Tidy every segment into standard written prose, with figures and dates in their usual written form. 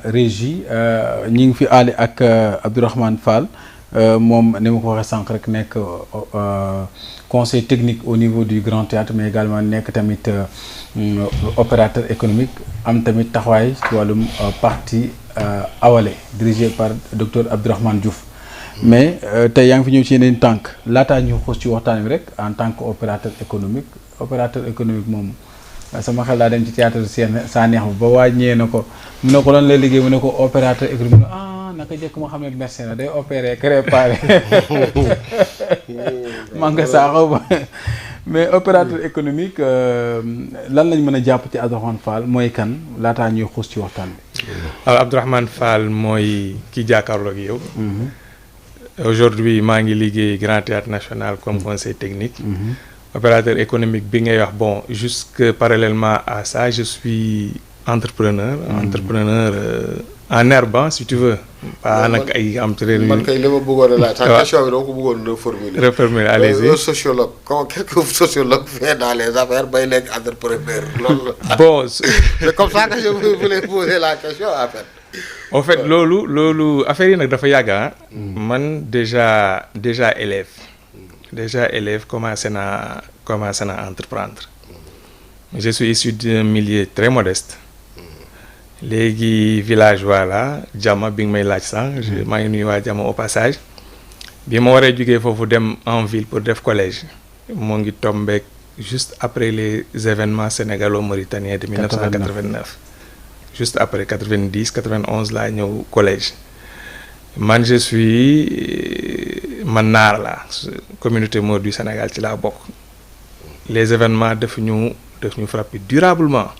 régie ñi ngi fi àli ak Abdourahmane Fall moom ni ma ko waxee sànq rek nekk conseil technique au niveau du Grand Théâtre mais également nekk tamit opérateur économique am tamit taxawaay ci wàllum parti Awalé dirigé par docteur Abdourahmane Diouf mais tey yaa ngi fi ñëw ci yeneen tànk laataa ñu xuus ci waxtaan bi rek en tant que opérateur économique moom sama xel daa dem ci théâtre saa neex ba wàññee na ko mu ne ko lan lay liggéey mu ne ko opérateur économique naka jëkk moo xam ne médecin la day opérer préparer man nga saaxaw ba mais opérateur économique lan lañ mën a jàpp ci Abdourahmane Fall mooy kan laataa ñuy xuus ci waxtaan bi. alors Abdourahmane Fall mooy ki jàkkaarloo ak yow. Aujourd'hui maa ngi liggéey Grand Théâtre National comme conseil technique. Opérateur économique bi ngay wax bon jusque parallèlement à ça je suis entrepreneur en herbe si tu veux. pas nag ay am. man kay li ma bëggoon a laaj. waaw question bi dama ko bëggoon reformuler allez-y. Sociologue comment quelques sociologue fait dans les affaires bay nekk entrepreneur loolu. bon c'est comme ça que je voulais poser la question en fait. en fait loolu affaire yi nag dafa yàgg man déjà élève commencé naa entreprendre. Je suis issu d'un milieu très modeste. léegi villageois la Jama bi nga may laaj sànq. maa ngi nuyu waa Jama au passage. bi ma waree jógee foofu dem en ville pour def collège. moo ngi tombeek juste après les événements sénégalo-mauritaniens de 1989. juste après 90 91 laa ñëw collège. man je suis naar la communauté Maure du Sénégal ci laa bokk. les événements daf ñu frappé durablement.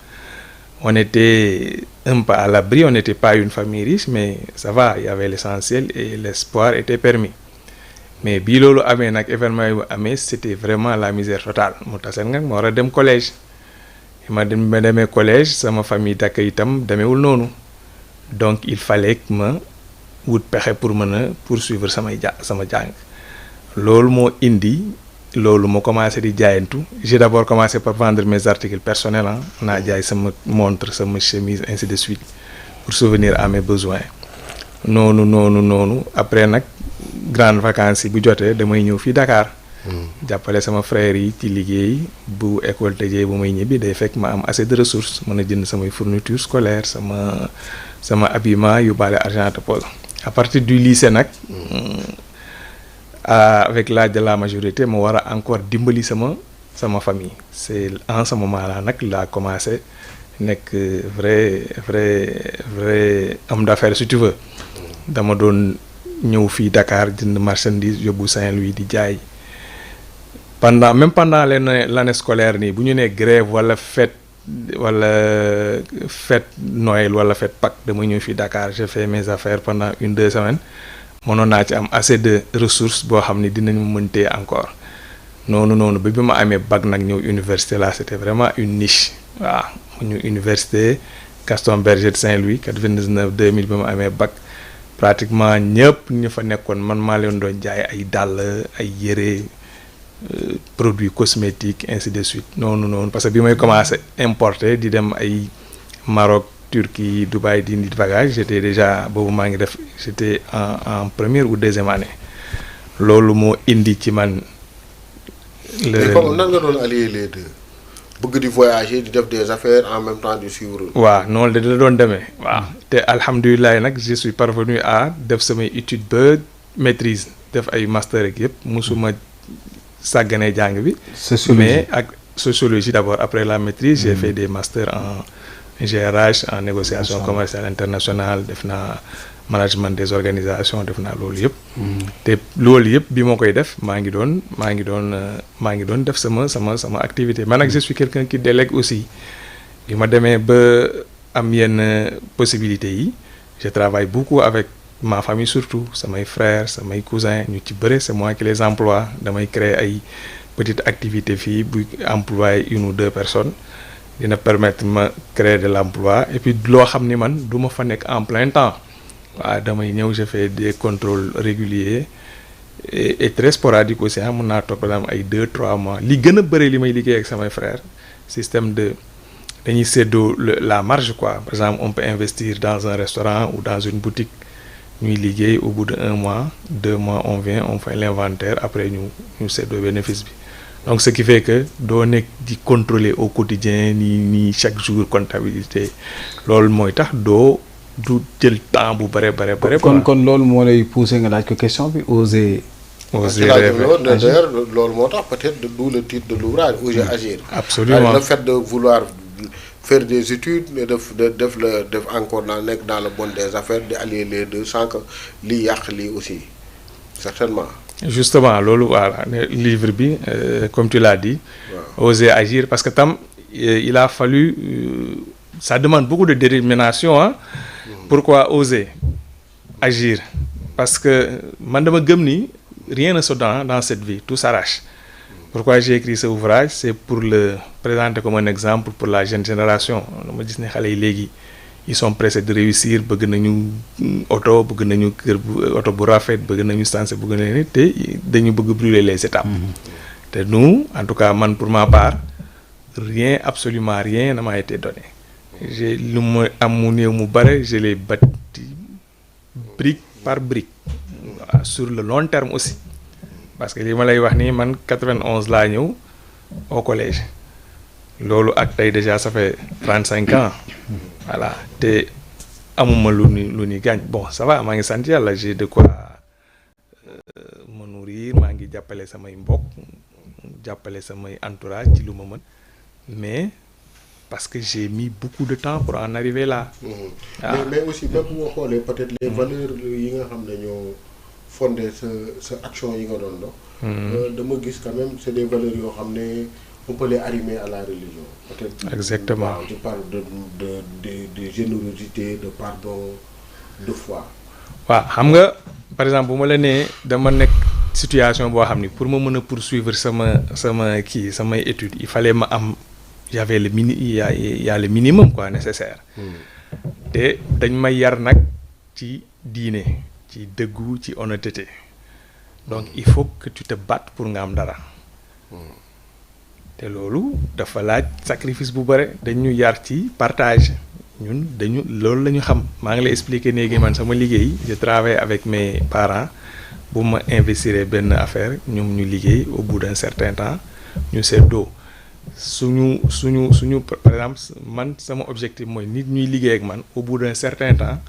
On était un peu à l'abri, on n'était pas une famille riche, mais ça va, il y avait l'essentiel et l'espoir était permis. Mais bi loolu amee nag événement yu amee c'était vraiment la misère totale moo tax seen nga ma war a dem collège. ma demee collège sama famille d'accueil itam demeewul noonu donc il fallait que ma wut pexe pour mën a poursuivre sama jàng loolu moo indi. loolu moo commencé di jaayantu j'ai d'abord commencé par vendre mes articles personnels naa jaay sama montre sama chemise ainsi de suite pour subvenir à mes besoins noonu après nag grandes vacances yi bu jotee damay ñëw fii Dakar. jàppale sama frères yi ci liggéey bu école tëjee bu may ñibbi day fekk ma am assez de ressources mën a jënd samay fournitures scolaires sama habillement yu baale argent de poche à partir du lycée nag. Avec l'âge de la majorité ma war a encore dimbali sama famille c'est en ce moment-là nag laa commencé nekk vrai homme d'affaires si tu veux dama doon ñëw fii Dakar jënd marchandise yóbbu Saint-Louis di jaay pendant l'année scolaire nii bu ñu nee grève wala fête Noël wala fête Pâques dama ñëw fii Dakar j'ai fait mes affaires pendant 1-2 semaines. mënoon naa ci am assez de ressources boo xam ne dinañu mëntee encore noonu ba bi ma amee bac nag ñëw université là c'était vraiment une niche waaw mu ñu université Gaston Berger de Saint-Louis 99 2000 ba ma amee bac pratiquement ñëpp ñu fa nekkoon man maa leen doon jaay ay dàll ay yére produits cosmétiques ainsi de suite noonu parce que bi may commencé importer di dem ay Maroc Turquie Dubaï di nit bagage j'étais déjà boobu maa ngi def j'étais en première ou deuxième année loolu moo indi ci man. mais comme nan nga doon allier les deux bëgg di voyager di def des affaires en même temps di suivre. waaw noonu la doon demee. waaw te alhamdulilah nag je suis parvenu à def samay études ba maîtrise def ay master ak yëpp musuma sàgganee jàng bi. mais ak sociologie d'abord après la maîtrise j'ai fait des masters en. GRH en négociation commerciale internationale def naa management des organisations def naa loolu yëpp. te loolu yëpp bi moo koy def maa ngi doon def sama activité man nag je suis quelqu'un qui délègue aussi bi ma demee ba am yenn possibilités yi je travaille beaucoup avec ma famille surtout samay frères samay cousins ñu ci bëre c'est moi qui les emploie damay créer ay petites activités fii bu employer 1 ou 2 personnes. dina permettre ma créer de l'emploi et puis loo xam ni man du ma fa nekk en plein temps waaw damay ñëw je fais des contrôles réguliers et très sporadiques aussi mun naa toog par exemple ay 2-3 mois li gën a bëri li may liggéey ak samay frères système de dañuy séddoo la marge quoi. Par exemple on peut investir dans un restaurant ou dans une boutique ñuy liggéey, au bout de 1 mois 2 mois on vient on fait l'inventaire, après ñu séddoo bénéfice bi. Donc ce qui fait que doo nekk di contrôler au quotidien ni chaque jour comptabilité, loolu mooy tax doo du jël temps bu bare. kon loolu moo lay pousser nga laaj ko question bi oser rêver. D'ailleurs loolu moo tax peut-être d'où le titre de l'ouvrage, oser agir. Absolument. Le fait de vouloir faire des études et def encore dans le monde des affaires, d'allier les deux sans que lii yàq lii aussi certainement. Justement loolu voilà livre bi comme tu l'as dit. Oser agir, parce que tam il a fallu ça demande beaucoup de détermination hein. Pourquoi oser agir? Parce que man dama gëm ni rien ne se donne dans cette vie, tout s'arrache. Pourquoi j'ai écrit ce ouvrage? C'est pour le présenter comme un exemple pour la jeune génération. dama gis ne xale yi léegi ils sont pressés de réussir, bëgg nañu oto, bëgg nañu kër bu oto bu rafet, bëgg nañu sanse, bëgg nañu te dañu bëgg brûler les étapes. Te nous, en tout cas man pour ma part, rien, absolument rien ne m'a été donné. J'ai lu ma am mu néew mu bare, je l'ai bâti brique par brique. Voilà, sur le long terme aussi. Parce que li ma lay wax nii man 91 laa ñëw au collège. Loolu ak tey déjà ça fait 35 ans. Voilà te amuma lu ni gaañ. Bon ça va maa ngi sant yàlla, j'ai de quoi me nourrir, maa ngi jàppale samay mbokk, jàppale samay entourage ci lu ma mën, mais parce que j'ai mis beaucoup de temps pour en arriver là. Mais aussi même boo xoolee peut-être les valeurs yi nga xam ne ñoo fondé sa action yi nga doon dox. Dama gis quand même c'est des valeurs yoo xam ne on peut les arrimer à la religion. Peut-être. Exactement. Je parle de générosité, de pardon, de foi. waaw xam nga par exemple bu ma la nee dama nekk situation boo xam ni pour ma mën a poursuivre samay études il fallait ma am j'avais le il y a le minimum quoi nécessaire. te dañ ma yar nag ci diine, ci dëggu, ci honnêteté. Donc il faut que tu te battes pour nga am dara. te loolu dafa laaj sacrifice bu bare, dañu yar ci partage. ñun loolu la ñu xam. maa ngi lay expliquer léegi man sama liggéey je travaille avec mes parents bu ma investir benn affaire ñoom ñu liggéey au bout d'un certain temps ñu seddoo suñu par exemple man sama objectif mooy nit ñuy liggéey ak man au bout d'un certain temps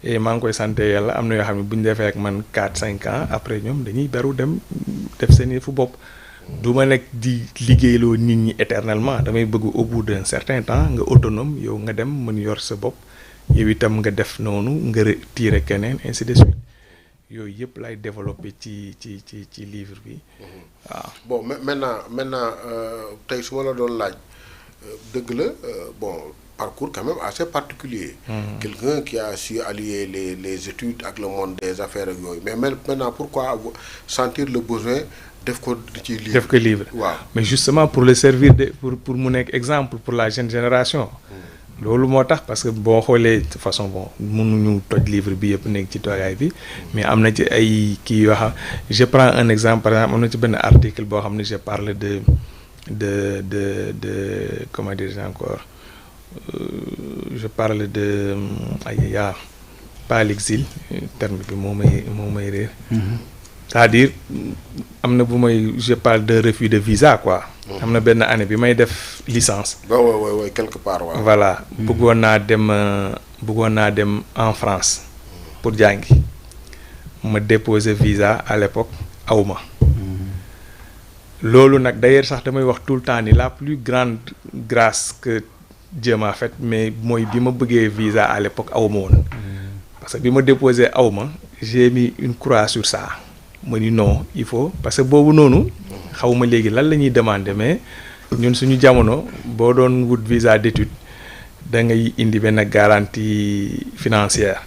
et maa ngi koy sant yàlla am na yoo xam ne bu ñu defee ak man 4-5 ans après ñoom dañuy beru dem def seen yëfu bopp. du ma nekk di liggéeyloo nit ñi éternellement, damay bëgg au bout d'un certain temps nga autonome, yow nga dem mën yor sa bopp, yow itam nga def noonu nga retirer keneen ainsi de suite. Yooyu yëpp lay développer ci livre bi. waaw bon maintenant tey su ma la doon laaj dëgg la bon parcours quand même assez particulier. Quelqu'un qui a su allier les études avec le monde des affaires ak yooyu, mais maintenant pourquoi sentir le besoin def ko livre. Waaw mais justement pour le servir pour mu nekk exemple pour la jeune génération. loolu moo tax parce que boo xoolee de façon bon mënuñu toj livre bi yëpp nekk ci toogaay bi, mais am na ci ay kii yoo xam je prends un exemple par exemple am na ci benn article boo xam ne je parle de comment dire encore je parle de pas l'exil, terme bi moo may réer. C'est-à-dire am na bu may je parle de refus de visa quoi. am na benn année bi may def licence. Ouais, quelque part waaw. Voilà bëggoon naa dem en France pour jàngi, ma déposer visa à l'époque awma. loolu nag d'ailleurs sax damay wax tout le temps ni la plus grande grâce que Dieu m'a faite, mais mooy bi ma bëggee visa à l'époque awma woon. Parce que bi ma déposer awma, j'ai mis une croix sur ça. ma ni non il faut parce que boobu noonu xawma léegi lan la ñuy demander, mais ñun suñu jamono boo doon wut visa d'étude da ngay indi benn garantie financière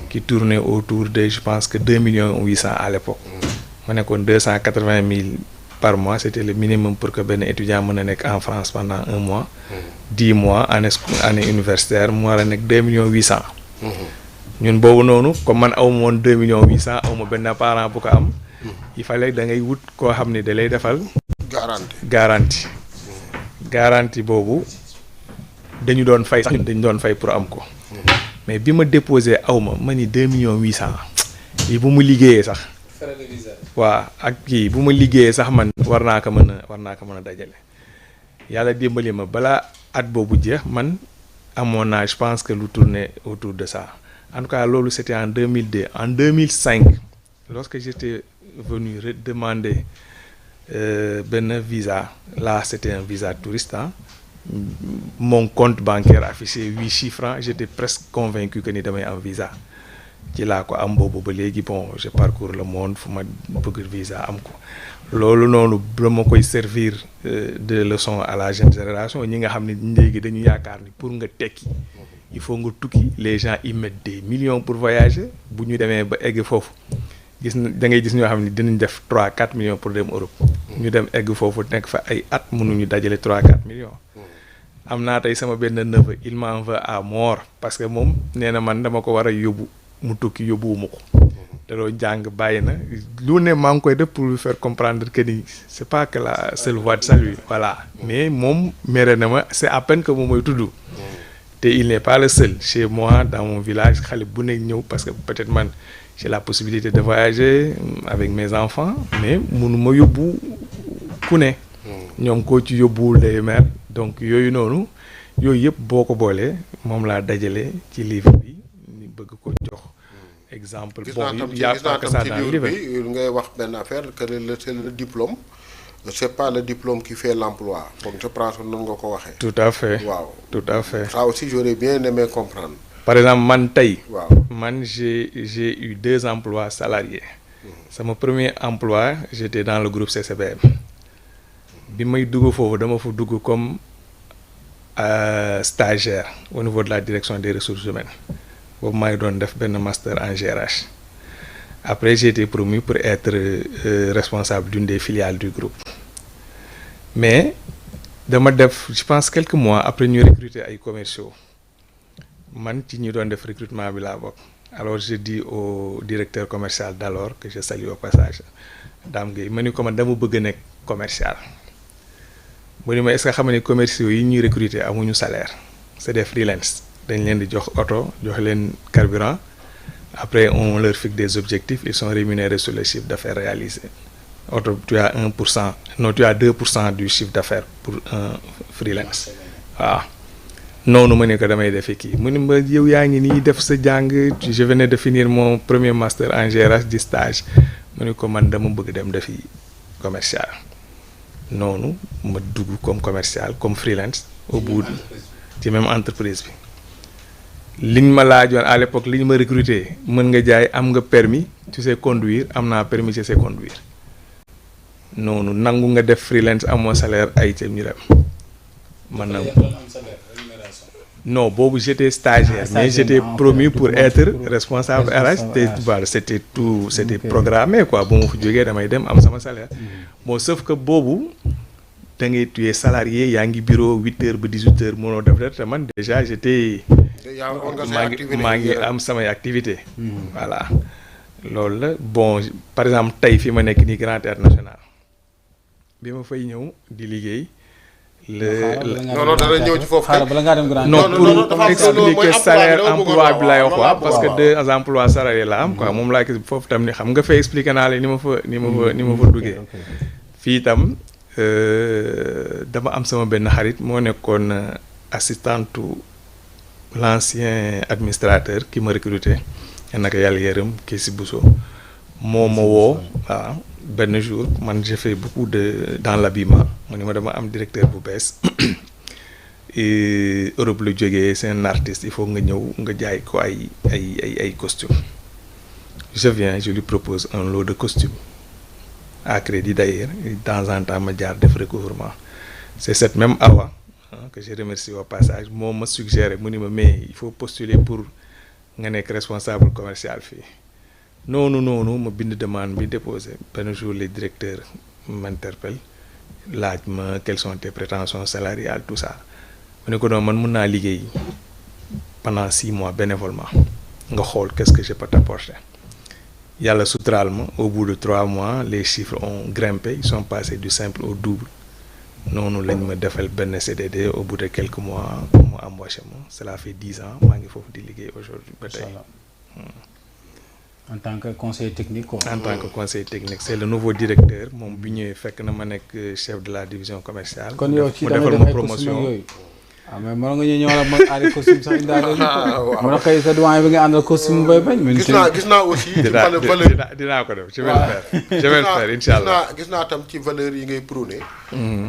qui tournait autour de je pense que 2,8 millions à l'époque. ma nekkoon 280 000 par mois, c'était le minimum pour que benn étudiant mën a nekk en France pendant 1 mois. 10 mois année universitaire mu war a nekk 2,8 millions. ñun boobu noonu comme man awma woon 2,8 millions, awma benn parent bu ko am. Il fallait da ngay wut koo xam ne da lay defal garantie boobu dañu doon fay sax dañu doon fay pour am ko mais bi ma déposé aw ma ni 2 millions 800 yi bu mu liggéeyee sax frais de visa. waaw ak kii bu ma liggéeyee sax man war naa ko mën a dajale yàlla dimbali ma balaa at boobu jeex man amoon naa je pense que lu tournait autour de ça en tout cas loolu c'était en 2002 en 2005 lorsque j'étais venu demander benn visa là c'était un visa touriste hein. Mon compte bancaire affiché 8 chiffres j'étais presque convaincu que ni damay am visa ci laa ko am boobu ba léegi bon je parcours le monde fu ma bëgg visa am ko loolu noonu dama koy servir de leçon à la jeune génération ñi nga xam ne léegi dañu yaakaar ni pour nga tekki il faut nga tukki les gens y mettent des millions pour voyager bu ñu demee ba egg foofu gis na da ngay gis ñoo xam ne dinañ def 3-4 millions pour dem Europe ñu dem egg foofu nekk fa ay at mënuñu dajale 3-4 millions am naa tey sama benn neveu il m'en veut à mort parce que moom nee na man dama ko war a yóbbu mu tukki yóbbuwuma ko te doo jàng bàyyi na lu ne maa ngi koy def pour lui faire comprendre que ni c'est pas que la seule voie de salut voilà mais moom mere na ma c'est à peine que moom mooy tudd te il n'est pas le seul chez moi dans mon village xale bu nekk ñëw parce que peut-être man j'ai la possibilité de voyager avec mes enfants mais mënuma yóbbu ku ne ñoom koo ci yóbbuwul day mer donc yooyu noonu yooyu yëpp boo ko boolee moom laa dajale ci livre bi ni bëgg ko jox exemple bon il y a pas que ça dans le livre bi ngay wax benn affaire que c'est le diplôme c'est pas le diplôme qui fait l'emploi donc je pense que noonu nga ko waxee tout à fait waaw tout à fait ça aussi j'aurais bien aimé comprendre par exemple man tey waaw man j'ai eu 2 emplois salariés sama premier emploi j'étais dans le groupe CCBM bi may dugg foofu dama fa dugg comme stagiaire au niveau de la direction des ressources humaines boobu maa ngi doon def benn master en GRH après j'ai été promu pour être responsable d'une des filiales du groupe mais dama def je pense quelques mois après ñu recruter ay commerciaux man ci ñu doon def recrutement bi laa bokk alors je dis au directeur commercial d'alors que je salue au passage Dame Gueye ma ni ko man dama bëgg a nekk commercial mu ni ma est-ce que xam nga ni commerciaux yi ñuy recruter amuñu salaire c'est des freelance dañ leen di jox oto jox leen carburant après on leur fixe des objectifs ils sont rémunérés sur le chiffre d'affaires réalisé oto tu as 1% non tu as 2% du chiffre d'affaires pour un freelance waaw noonu ma ne ko damay defi kii mu ni ma yow yaa ngi nii def sa jàng je venais de finir mon premier master en GRH di stage mu ni ko man dama bëgg dem defi commercial noonu ma dugg comme commercial comme freelance au bout ci même entreprise bi liñ ma laajoon à l'époque liñ ma recruter mën nga jaay am nga permis tu sais conduire am naa permis je sais conduire noonu nangu nga def freelance amoo salaire ay ca ñu dem man na non boobu j'étais stagiaire mais j'étais promu pour être responsable RH te voilà c'était tout c'était programmé quoi bu ma fa jógee damay dem am sama salaire bon sauf que boobu da ngay tuyee salarié yaa ngi bureau 8h ba 18h mënoo def te man déjà j'étais maa ngi am samay activité voilà loolu la bon par exemple tey fi ma nekk nii Grand Théâtre National bi ma fay ñëw di liggéey non dara ñëw ci foofu bala ngaa dem grand non pour expliquer salaire emploi bi laay wax waaw parce que 2 emplois salariés la am quoi moom laa gis foofu tam ni xam nga fay expliquer naa la ni ma fa duggee fii itam dama am sama benn xarit moo nekkoon assistante l'ancien administrateur qui m'a recruté naka yàlla yërëm kii si Bousso moo ma woo waaw benn jour man j'ai fait beaucoup dans l'habillement mu ni ma dama am directeur bu bees Europe la jógee c'est un artiste il faut nga ñëw nga jaay ko ay costumes je viens je lui propose un lot de costumes à crédit d'ailleurs de temps en temps ma jaar def recouvrement c'est cette même Awa que je remercie au passage moo ma suggéré mu ni ma mais il faut postuler pour nga nekk responsable commercial fii noonu ma bind demande bi déposé benn jour les directeurs m'interpellent laaj ma quelles sont tes prétentions salariales tout ça mu ne ko doon man mun naa liggéey pendant 6 mois bénévolement nga xool qu'est-ce que je peux t'apporter yàlla suturaal ma au bout de 3 mois les chiffres ont grimpé ils sont passés du simple au double noonu lañ ma defal benn CDD au bout de quelques mois mu embauché ma cela fait 10 ans maa ngi foofu di liggéey aujourd'hui ba tey. En tant que conseiller technique quoi. En tant que conseiller technique c'est le nouveau directeur moom bi ñëwee fekk na ma nekk chef de la division commerciale. kon yow ci mu damay defal def ma ay promotion costume yooyu. ah mais mën nga ñëw la ma aari costume sax indaale ñu ko. mën na kay sa doyen bi nga àndal costume bay bañ. gis naa aussi. ci valeur dinaa ko def je vais le faire. je vais le faire incha allah gis naa tam ci valeur yi ngay prôné.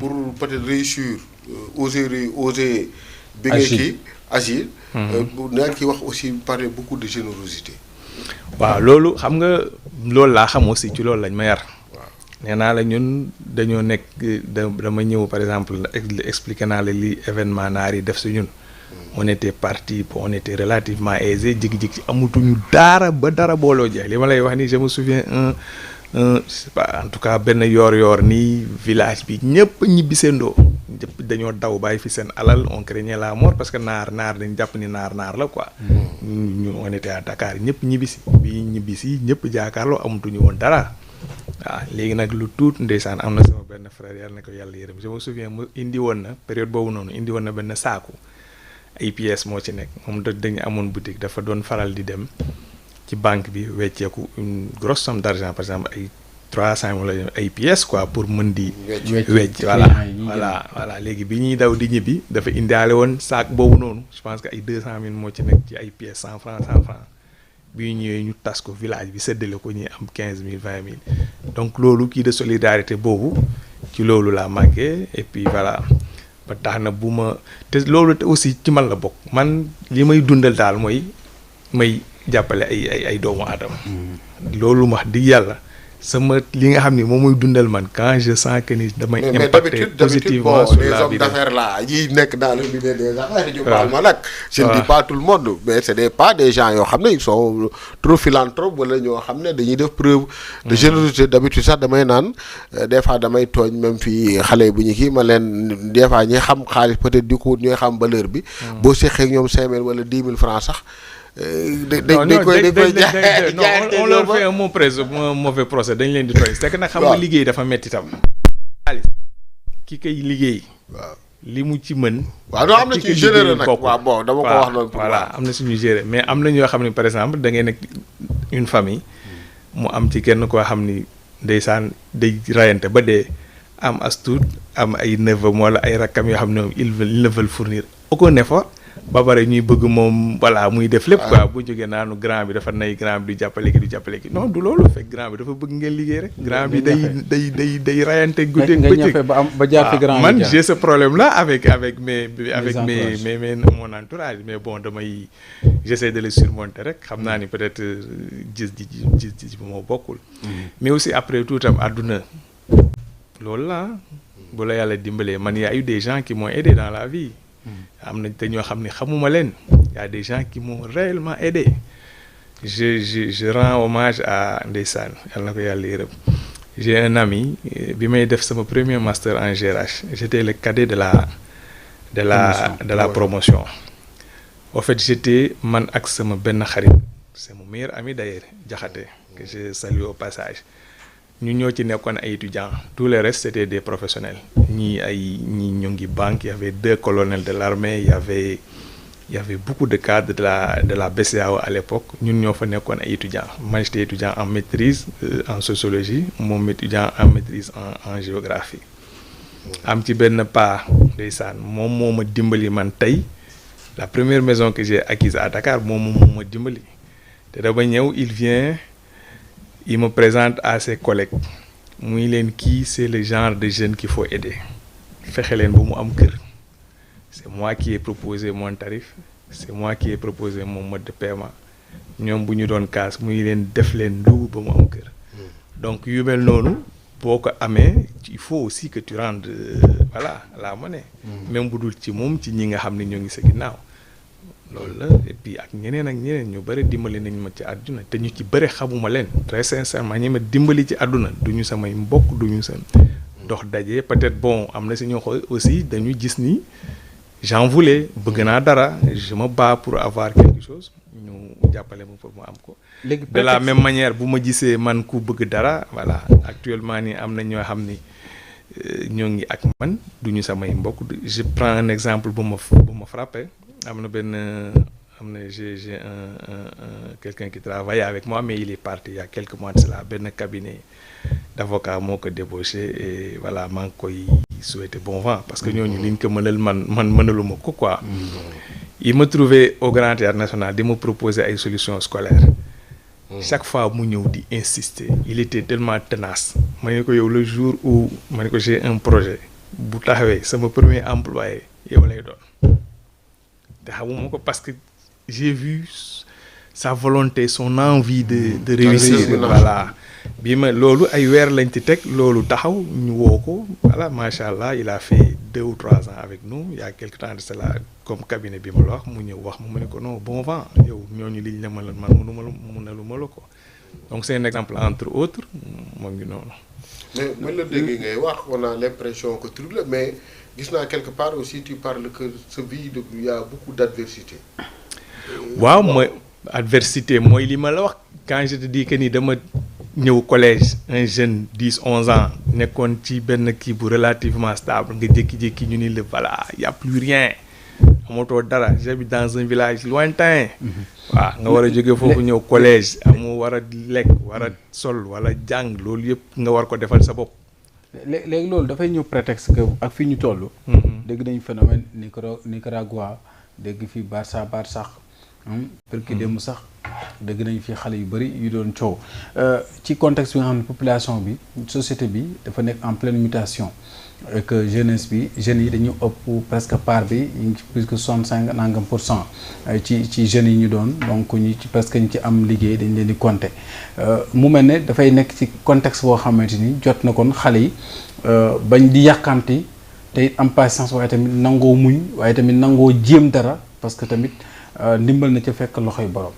pour peut-être réussir oser. bi ngay kii agir. naa ngi ciy wax aussi parler beaucoup de générosité. waaw loolu xam nga loolu laa xam aussi ci loolu lañ ma yar. nee naa la ñun dañoo nekk dama ñëw par exemple expliqué naa la li événement naar yi def si ñun. on était parti on était relativement aisé jig-jig amutuñu dara ba dara booloo jeex li ma lay wax ni je me souviens je sais pas en tout cas benn yoor nii village bi ñëpp ñibbisendoo ñëpp dañoo daw bàyyi fi seen alal on craignait la mort parce que naar dañ jàpp ni naar la quoi. ñu on était à Dakar ñëpp ñibbisi bi ñibbisi ñëpp jaakaarloo amatuñu woon dara. waaw léegi nag lu tuut ndeysaan am na sama benn frère yàlla na ko yàlla yërëm je me souviens mu indi woon na période boobu noonu indi woon na benn saaku ay pièces moo ci nekk moom dañu amoon boutique dafa doon faral di dem ci banque bi wecceeku une grosse somme d'argent par exemple ay 300 wala ay pièces quoi pour mën di wecc voilà léegi bi ñuy daw di ñibbi dafa indaale woon saak boobu noonu je pense que ay 200 000 moo ci nekk ci ay pièces 100 francs bi ñu ñëwee ñu tas ko village bi séddale ko ñuy am 15 000 20 000 donc loolu kii de solidarité boobu ci loolu laa manqué et puis voilà ba tax na bu ma te loolu aussi ci man la bokk man li may dundal daal mooy may jàppale ay doomu aadama. loolu wax dëgg yàlla sama li nga xam ni moom mooy dundal man quand je sens que ni damay impacter positivement sur la vie les hommes d'affaires là yi nekk dans le milieu des affaires ñu baal ma nag je ne dis pas tout le monde mais c'est pas des gens yoo xam ne ils sont trop philanthropes wala ñoo xam ne dañuy def preuve de générosité d'habitude sax damay naan des fois damay tooñ même fii xale bu ñu kii ma leen des fois ñi xam xaalis peut-être di ko ñooy xam valeur bi boo seqee ak ñoom 5 000 wala 10 000 francs sax dañ koy jaay on leur fait un mauvais procès dañ leen di tooy c'est que nag xam nga liggéey dafa metti tam xaalis ki koy liggéey waaw li mu ci mën waaw non am na ci généreux nag waaw bon dama ko wax noonu voilà am na suñu gérer mais am na ñoo xam ne par exemple da ngay nekk une famille mu am ci kenn koo xam ni ndeysaan day rayante ba dee am as tuut am ay neveu wala ay rakkam yoo xam ne ils ne veulent fournir aucun effort ba pare ñuy bëgg moom voilà muy def lépp quoi bu jógee naanu grand bi dafa nay grand bi du jàppale ki non du loolu fekk grand bi dafa bëgg ngeen liggéey rek grand bi day rayante guddeeg bëccëg ba jàppi grand man j'ai ce problème là avec mes mon entourage mais bon j'essaie de le surmonter rek xam naa ni peut-être gis bu moo bokkul mais aussi après tout tam àdduna loolu la bu la yàlla dimbalee man y a eu des gens qui m'ont aidé dans la vie am na te ñoo xam ne xamuma leen y a des gens qui m'ont réellement aidé je rends hommage à ndeysaan yàlla na ko yàlla yërëm j'ai un ami bi may def sama premier master en GRH j'étais le cadet de la promotion en fait j'étais man ak sama benn xarit c'est mon meilleur ami d'ailleurs Jaxate que je salue au passage ñu ñoo ci nekkoon ay étudiants tous les restes c'était des professionnels ñii ñu ngi banque il y avait 2 colonels de l'armée il y avait beaucoup de cadres de la BCEAO à l'époque ñun ñoo fa nekkoon ay étudiants man j'étais étudiant en maîtrise en sociologie moom étudiant en maîtrise en géographie am ci benn pas ndeysaan moom moo ma dimbali man tey la première maison que j'ai acquise à Dakar moom moo ma dimbali te dama ñëw il me présente à ses collègues muy leen kii c'est le genre de jeune qu'il faut aider fexe leen ba mu am kër c'est moi qui ai proposé mon tarif c'est moi qui ai proposé mon mode de paiement ñoom bu ñu doon kaas muy leen def leen lu ba mu am kër donc yu mel noonu boo ko amee il faut aussi que tu rendes voilà la monnaie même bu dul ci moom ci ñi nga xam ne ñoo ngi sa ginnaaw loolu la et puis ak ñeneen ñu bëri dimbali nañ ma ci àdduna te ñu ci bëri xamuma leen très sincèrement ñi ma dimbali ci àdduna du ñu samay mbokk du ñu seen dox daje peut-être bon am na si ñoo xool aussi dañu gis ni j'en voulais bëgg naa dara je me bats pour avoir quelque chose ñu jàppale ma pour mu am ko. de la même manière bu ma gisee man ku bëgg dara voilà actuellement nii am na ñoo xam ni ñoo ngi ak man duñu samay mbokk. Je prends un exemple bu ma frappé am na j'ai quelqu'un qui travaille avec moi mais il est parti il y a quelques mois de cela benn cabinet d'avocat moo ko débauché et voilà maa ngi koy souhaiter bon vent parce que ñooñu liñ ko mënal man mënaluma ko quoi. Il me trouvait au Grand Théâtre National di me proposer ay solutions scolaires. Chaque fois mu ñëw di insister il était tellement tenace ma ne ko yow le jour où ma ne ko j'ai un projet bu taxawee sama premier employé yow lay doon te xamuma ko parce que j'ai vu sa volonté son envie de réussir voilà bi ma loolu ay weer lañ ci teg loolu taxaw ñu woo ko voilà macha allah il a fait 2 ou 3 ans avec nous il y a quelque temps de cela comme cabinet bi ma la wax mu ñëw wax ma ne ko non bon vent yow ñooñu liñ la man mënaluma la ko donc c'est un exemple entre autres moo ngi noonu. mais man la déggee ngay wax on a l'impression que truc la mais gis naa quelque part aussi tu parles que ce vie de il y a beaucoup d'adversité. waaw mooy adversité mooy li ma la wax quand je te dis que ni dama ñëw collège un jeune 10-11 ans nekkoon ci benn kii bu relativement stable nga jékki-jékki ñu ni la voilà y a plus rien amatoo dara j'habite dans un village lointain. waaw nga war a jóge foofu ñëw collège amu war a lekk war a sol wala jàng loolu yëpp nga war ko defal sa bopp. léegi loolu dafay ñëw prétexte que ak fi ñu toll. dégg nañu phénomène Nicaragua dégg fi Barça sax. parce que démb sax dégg nañu fi xale yu bëri yu doon coow ci contexte bi nga xam ne population bi société bi dafa nekk en pleine mutation et que jeunesse bi jeunes yi dañu ëpp presque part bi ñu ngi ci plus que 65 nangam % ci jeunes yi ñu doon donc ñu ci presque ñu ci am liggéey dañ leen di compter mu mel ne dafay nekk ci contexte boo xamante ni jot na kon xale yi bañ di yàkkamti te am patience waaye tamit nangoo muñ waaye tamit nangoo jéem dara parce que tamit ndimbal na ca fekk loxoy borom.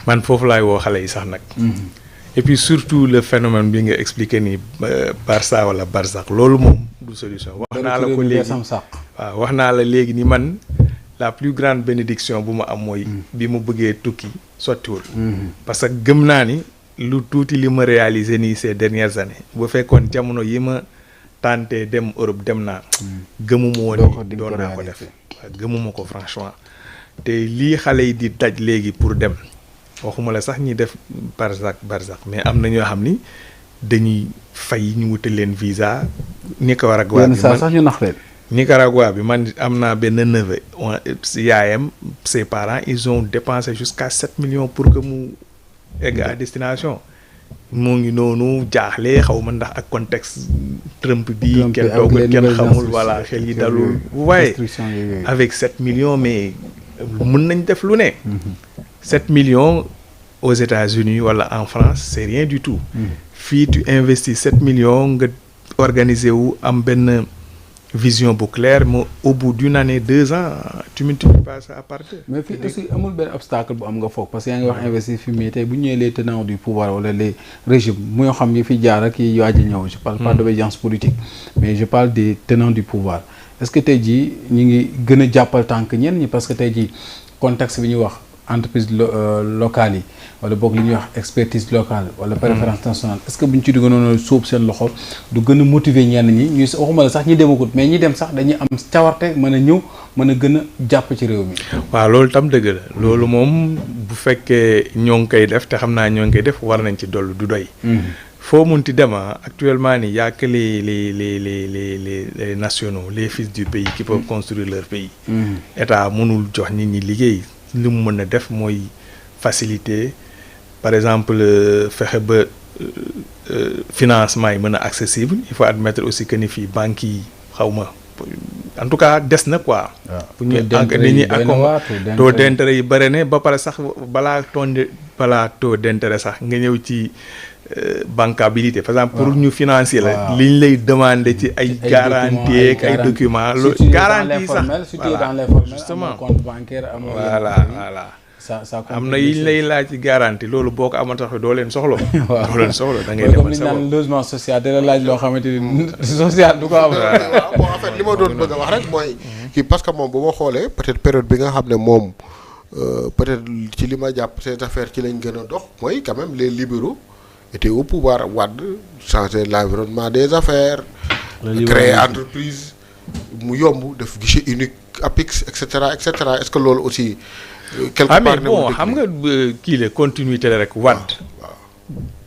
man foofu laay woo xale yi sax nag. et puis surtout le phénomène bi nga expliqué ni Barça wala Barsax loolu moom du solution. wax naa la ko léegi waaw wax naa la léegi ni man la plus grande bénédiction bu ma am mooy. bi mu bëggee tukki sottiwul. parce que gëm naa ni lu tuuti li ma réalisé nii ces dernières années bu fekkoon jamono yi ma tenté dem Europe dem naa. gëmuma woon ni doon naa ko def gëmuma ko franchement. te lii xale yi di daj léegi pour dem waxuma la sax ñi def Barsax mais am na ñoo xam ni dañuy fay ñu wutal leen visa. Nicaragua bi sax ñu nax leen. Nicaragua bi man am naa benn neveu yaayam ses parents ils ont dépensé jusqu'à 7 millions pour que mu egg à destination. moo ngi noonu jaaxle xaw ma ndax ak contexte Trump bi kenn toogul kenn xamul voilà xel yi dalul. waaye avec 7 millions mais. mën nañ def lu ne. 7 millions aux États-Unis wala en France c'est rien du tout. fii tu investis 7 millions nga organiser wu am benn vision bu claire mais au bout d'une année 2 ans tu multiplies pas ça par 2. mais fii aussi amul benn obstacle bu am nga foog parce que yaa ngi wax investir fii mais tey bu ñëwee les tenants du pouvoir wala les régimes moo xam yi fi jaar ak yi waaj a ñëw je parle pas d'obédience politique mais je parle des tenants du pouvoir. est-ce que tey jii ñu ngi gën a jàppal tànk ñenn ñi parce que tey jii contexte bi ñuy wax entreprise locale yi wala boog li ñuy wax expertise locale wala préférence nationale est-ce que bu ñu ci gënoon a sóob seen loxo du gën a motiver ñenn ñi ñuy waxuma la sax ñi demagut mais ñi dem sax dañuy am cawarte mën a ñëw mën a gën a jàpp ci réew mi. waaw loolu tam dëgg la loolu moom bu fekkee ñoo ngi koy def te xam naa ñoo ngi koy def war nañ ci dollu du doy. foo munti dem actuellement nii y a que les nationaux les fils du pays qui peuvent construire leur pays. état mënul jox nit ñi liggéey li mu mën a def mooy faciliter par exemple fexe ba financement yi mën a accessible il faut admettre aussi que ni fii banques yi xaw ma en tout cas des na quoi. pour ñu dañuy taux d'intérêt yi bëri ne ba pare sax balaa taux d'intérêt sax nga ñëw ci. bancabilité par exemple pour ñu financer la li ñu lay demander ci ay garantie ak ay documents loolu garantie sax justement voilà am na yi ñu lay laaj ci garantie loolu boo ko amoon sax doo leen soxla doo leen soxla da ngay demal sa bopp logement social da la laaj loo xamante ni social du ko am waaw bon en fait li ma doon bëgg a wax rek mooy kii parce que moom bu ma xoolee peut-être période bi nga xam ne moom peut-être ci li ma jàpp ces affaires ci lañ gën a dox mooy quand même les libéraux était au pouvoir Wade changer l'environnement des affaires créer entreprise mu yomb def guichet unique APIX et cetera est-ce que loolu aussi quelque part mais bon xam nga kii la continuité la rek Wade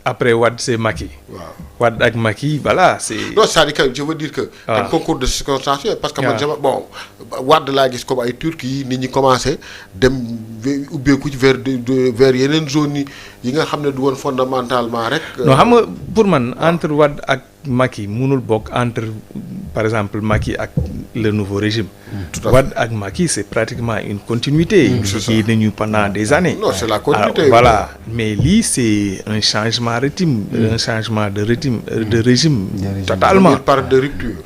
après Wade c'est Macky. Wade ak Macky voilà c'est. non c'est-à-dire que je veux dire que. un concours de circonstances parce que man bon Wade laa gis comme ay Turquie nit ñi commencé dem ubbeeku ci vers yeneen zones yi nga xam ne du woon fondamentalement rek. non xam nga pour man entre Wade ak Macky mënul bokk entre par exemple Macky ak le nouveau régime. Wade ak Macky c'est pratiquement une continuité. liggéey nañu pendant des années. non c'est la continuité. Voilà mais lii c'est un changement un changement de régime totalement. Il parle de rupture.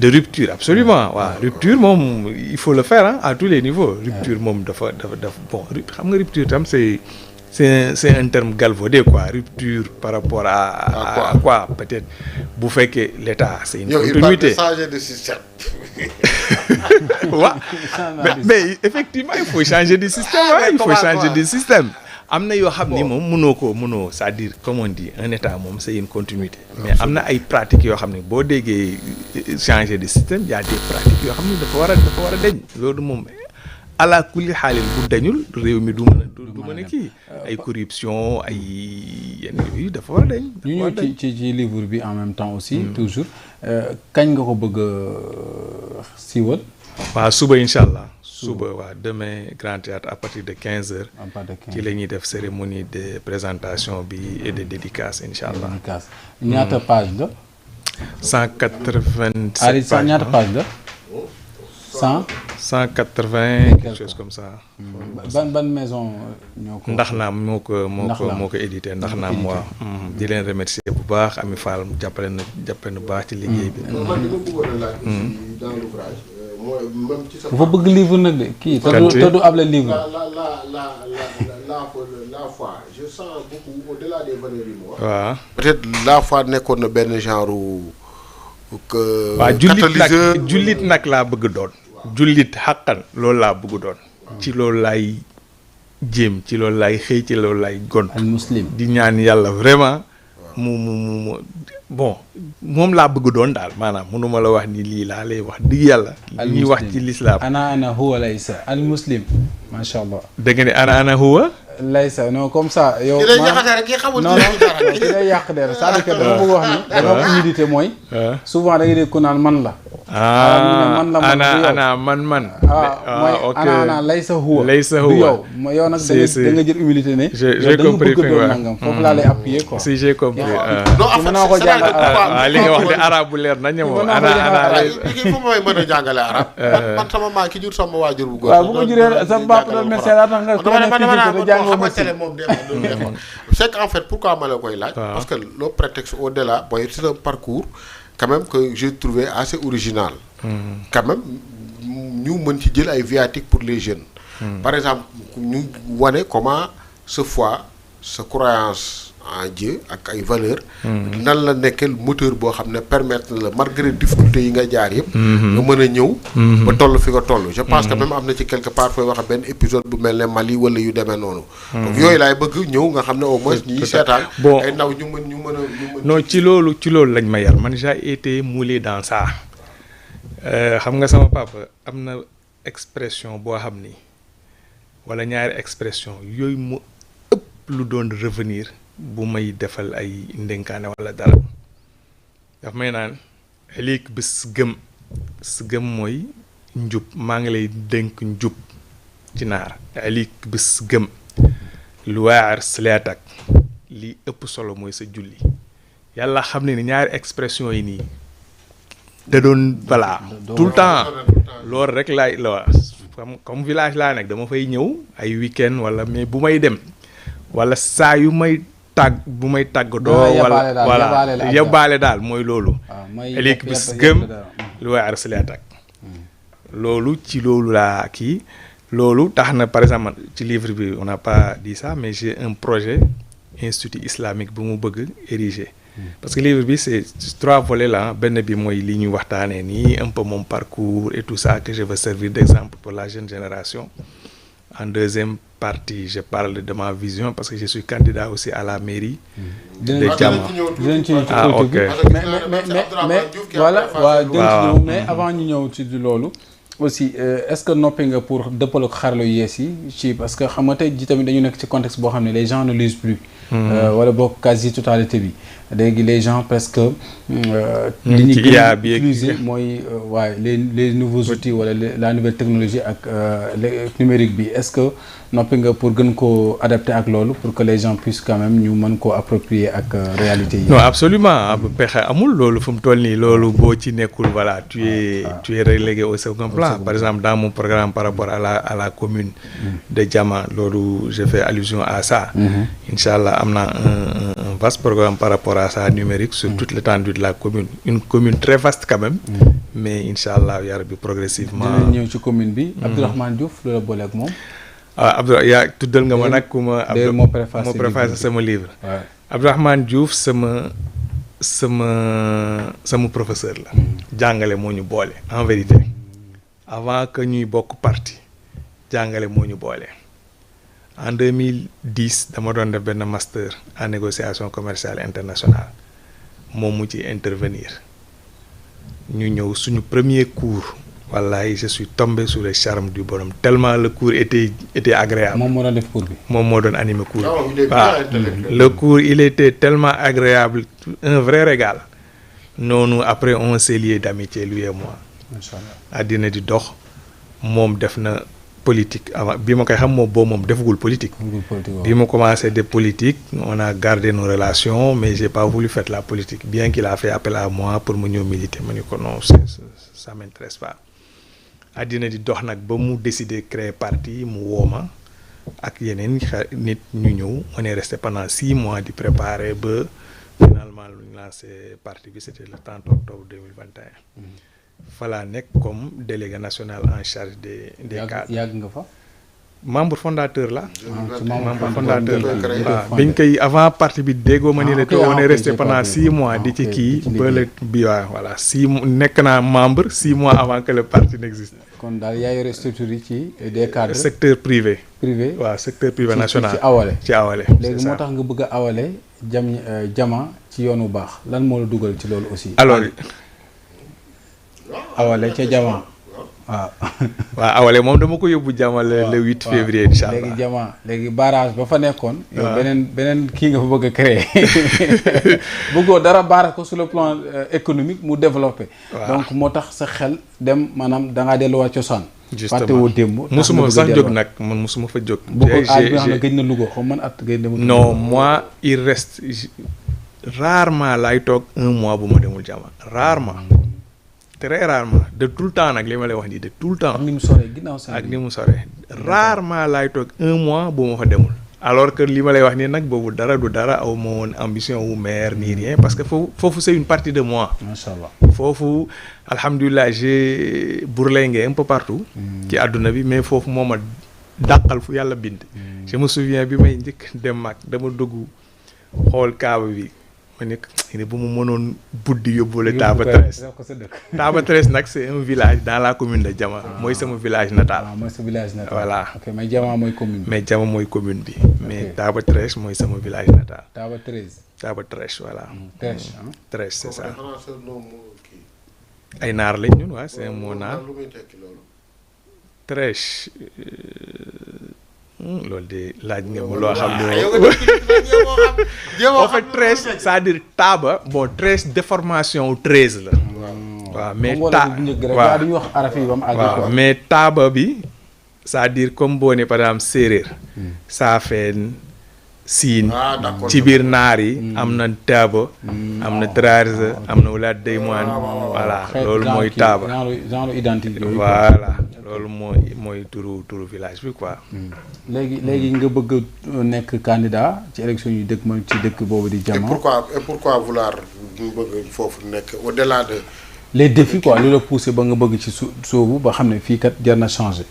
De rupture absolument waaw rupture moom il faut le faire à tous les niveaux. Rupture moom dafa bon xam nga rupture tam c'est un terme galvaudé quoi rupture par rapport à quoi peut-être bu fekkee l'État c'est une continuité. Il parle de changer de système. waaw mais effectivement il faut changer de système il faut changer de système. am na yoo xam ni moom mënoo c'est-à-dire comme on dit un état moom c'est une continuité. mais am na ay pratiques yoo xam ne boo déggee changer de système y a des pratiques yoo xam ne dafa war a deñ loolu moom ala kulli xaalil bu dañul réew mi du mën a kii ay corruption ay yenn yooyu dafa war a deñ. ñu ñëw ci livre bi en même temps aussi. toujours kañ nga ko bëgg a siiwal. waaw suba incha allah. suba waaw demain Grand Théâtre à partir de 15h. ci la ñuy def cérémonie de présentation bi et de dédicace incha allah. ñaata page la. 187 pages ñaata page la. 180 quelque chose comme ça. ban maison ñoo ko. ndax naam moo ko édité ndax naam waaw. di leen remercier bu baax Ami Fall jàppale na bu baax ci liggéey bi. man li ma bëggoon a laaj dans l'ouvrage mooy même ci sa. dafa bëgg livre nag de kii. te du able livre. la foi je sens beaucoup au-delà des valeurs yi mu wax. waaw peut-être la foi nekkoon na benn genre. waaw jullit nag laa bëgg doon. jullit xàqan loolu laa bëgg doon. ci loolu laay jéem ci loolu laay xëy ci loolu laay gont. al muslim di ñaan yàlla vraiment mu bon moom laa bëgg doon daal maanaam mënuma la wax ni lii laa lay wax dëgg yàlla. li ñuy wax ci lislaam ana huwa laysa al muslim macha allah. dégg nga ne ana huwa. laysa non comme ça. yow ki lay jaxase rek ki xamul non non ki lay yàq der c'est-à-dire que dama bëgg wax ni. dafa am humilité mooy. souvent da ngay dégg ku naan man la. ana man. mooy ok ana laysa huwa. laysa du huwa yow nag da nga jël humilité ne. j'ai compris yow da nga bëgg doon nangam foofu laa lay appuyer quoi. si j'ai compris. non en fait li nga wax de arabe bu leer nañu moom. fu may mën a jàngale arab. man sama maa ki jur sama waajur bu góor. waaw bu ko juree sa papa doon médecin daa tax nga. c'est qu'en fait pourquoi ma la koy laaj. parce que le prétexte au-delà mooy c'est un parcours quand même que j'ai trouvé assez original. quand même ñu mën ci jël ay viatiques pour les jeunes. par exemple ñu wane comment sa foi sa croyance en Dieu ak ay valeurs. nan la nekkee moteur boo xam ne permettre la malgré difficultés yi nga jaar yëpp. nga mën a ñëw. ba toll fi nga toll. je pense que même am na ci quelque part fooy wax benn épisode bu mel ne Mali wala yu demee noonu. donc yooyu laay bëgg ñëw nga xam ne au moins ñi seetaan. bon ay ndaw ñu mën non ci loolu lañ ma yar man j'ai été moulé dans ça. xam nga sama papa am na expression boo xam ni wala ñaari expression yooyu mu ëpp lu doon revenir bu may defal ay ndénkaane wala dara daf may naan léegi bés gëm mooy njub maa ngi lay dénk njub ci naar léegi bés gëm lu waar sleetak li ëpp solo mooy sa julli yàlla xam ne ni ñaari expression yi nii da doon voilà tout le temps loolu rek laay la comme village laa nekk dama fay ñëw ay week-end wala mais bu may dem wala saa yu may bu may tàggatoo wala voilà yóbbaale daal mooy loolu léegi bis gëm lu waay arsaleetak loolu ci loolu laa kii loolu tax na par exemple ci livre bi on n'a pas dit ça mais j'ai un projet institut islamique bu mu bëgg ériger parce que livre bi c'est 3 volets là benn bi mooy li ñuy waxtaanee nii un peu mon parcours et tout ça que je veux servir d'exemple pour la jeune génération en deuxième parti, je parle de ma vision parce que je suis candidat aussi à la mairie de Dinañ Diama. dinañ ci ñëw ci Ah, politique bi. ok. mais voilà waaw dinañ ci ñëw mais avant ñu ñëw ci loolu aussi est-ce que noppi nga pour dëppal ak xarala yu yees yi ci parce que xam nga tey ji tamit dañu nekk ci contexte boo xam ne les gens ne lisent plus. wala boog quasi totalité bi léegi les gens presque. li ñu gën a utiliser mooy waaye les nouveaux outils wala la nouvelle technologie ak numérique bi est-ce que noppi nga pour gën koo adapter ak loolu pour que les gens puissent quand même ñu mën koo approprier ak réalité yi. Non absolument pexe amul loolu fu mu toll nii loolu boo ci nekkul voilà tu es relégué au second plan. Par exemple dans mon programme par rapport à la commune de Diama loolu je fais allusion à ça. Inchallah am na un vaste programme par rapport à ça numérique sur toute l'étendue de la commune une commune très vaste quand même. Mais inchallah yaa rabbi progressivement. dinañ ñëw ci commune bi. Abdourahmane Diouf lu la boole ak moom. ah Abdourahmane yaa tuddal nga ma nag ku ma. moo préfacé sama livre. Abdourahmane Diouf sama professeur la. jàngale moo ñu boole en vérité avant que ñuy bokk parti jàngale moo ñu boole. En 2010 dama doon def benn master en négociation commerciale internationale moom mu ci intervenir ñu ñëw suñu premier cours wallahi je suis tombé sous le charme du bonhomme tellement le cours était agréable. moom moo doon def cours bi. moom moo doon animer cours bi waaw le cours il était tellement agréable un vrai régal noonu après on s'est lié d'amitié lui et moi. Inch'Allah àddina di dox moom def na politique avant bi ma koy xam moom defagul politique. bi ma commencé de politique on a gardé nos relations mais j'ai pas voulu faire la politique bien qu'il a fait appel à moi pour mu ñëw militer ma ni ko non ça m'intéresse pas. àddina di dox nag ba mu décider créer parti mu wooma ak yeneen nit ñu ñëw on est resté pendant 6 mois di préparer ba finalement lu ñu lancé parti bi c'était le 30 octobre 2021. Fala nekk comme délégué national en charge des cadres. yàgg nga fa. membre fondateur la. membre fondateur la waaw biñ koy avant parti bi déggoo ma ni la on est resté pendant 6 mois di ci kii ba le bi waaw voilà 6 mois nekk naa membre 6 mois avant que le parti n'existe. kon daal yaa yore structure yi ci des cadres. secteur privé. privé waaw secteur privé national ci awale. léegi moo tax nga bëgg a awale Diama ci yoon bu baax lan moo la dugal ci loolu aussi. alors. awale ca Diama waaw. waaw awale moom dama ko yóbbu Diama le 8 février incha allah léegi Diama léegi barrage ba fa nekkoon. yow beneen kii nga fa bëgg a créer bëggoo dara barrage ko sur le plan économique mu développé. donc moo tax sa xel dem maanaam da ngaa delluwaat cosaan. justement fàtte woo démb. musuma sax jóg nag man musuma fa jóg. bu ko aar bi nga xam ne gëj na Louga xaw man at gëj na. non moi il reste rarement laay toog 1 mois bu ma demul Diama rarement. très rarement de tout le temps nag li ma lay wax nii de tout le temps. ak ni mu soree ginnaaw saa ak ni mu soree rarement laay toog 1 mois bu ma fa demul. alors que li ma lay wax nii nag boobu dara du dara aw ma woon ambition wu maire ni rien parce que foofu c'est une partie de moi. macha allah foofu alhamdulilah j'ai bourlingué un peu partout. ci àdduna bi mais foofu moo ma dàqal fu yàlla bind. je me souviens bi may njëkk dem mag dama dugg xool kaaba bi. ma nekk bu mu mënoon buddi yóbbuwale Taba Tres. Taba Tres nag c'est un village dans la commune de Diama. mooy sama village natal. mooy sa village natal. voilà ok mais Diama mooy commune bi. mais Diama mooy commune bi. mais Taba Tres mooy sama village natal. Taba Tres. Taba Tres voilà. Tres Tres c'est ça. ay naar lañ ñun waa c'est un mot naar. Tres. loolu de laaj nga ma loo xam ne en fait 13 c'est-à-dire taaba bon 13 déformation 13 la. waaw mais waaw mais taaba bi c'est-à-dire comme boo ne par exemple séeréer. saafeen siin. ci biir naar yi. am na taaba. am na traarse am na wulaat deymaan. voilà loolu mooy taaba. genre identité yooyu. voilà. loolu mooy turu village bi quoi. léegi nga bëgg nekk candidat ci élection yu dëkk mooy ci dëkk boobu di Diama. et pourquoi vouloir bëgg foofu nekk au-delà de. les défis quoi lu la poussé ba nga bëgg ci soobu ba xam ne fii kat jar na changer.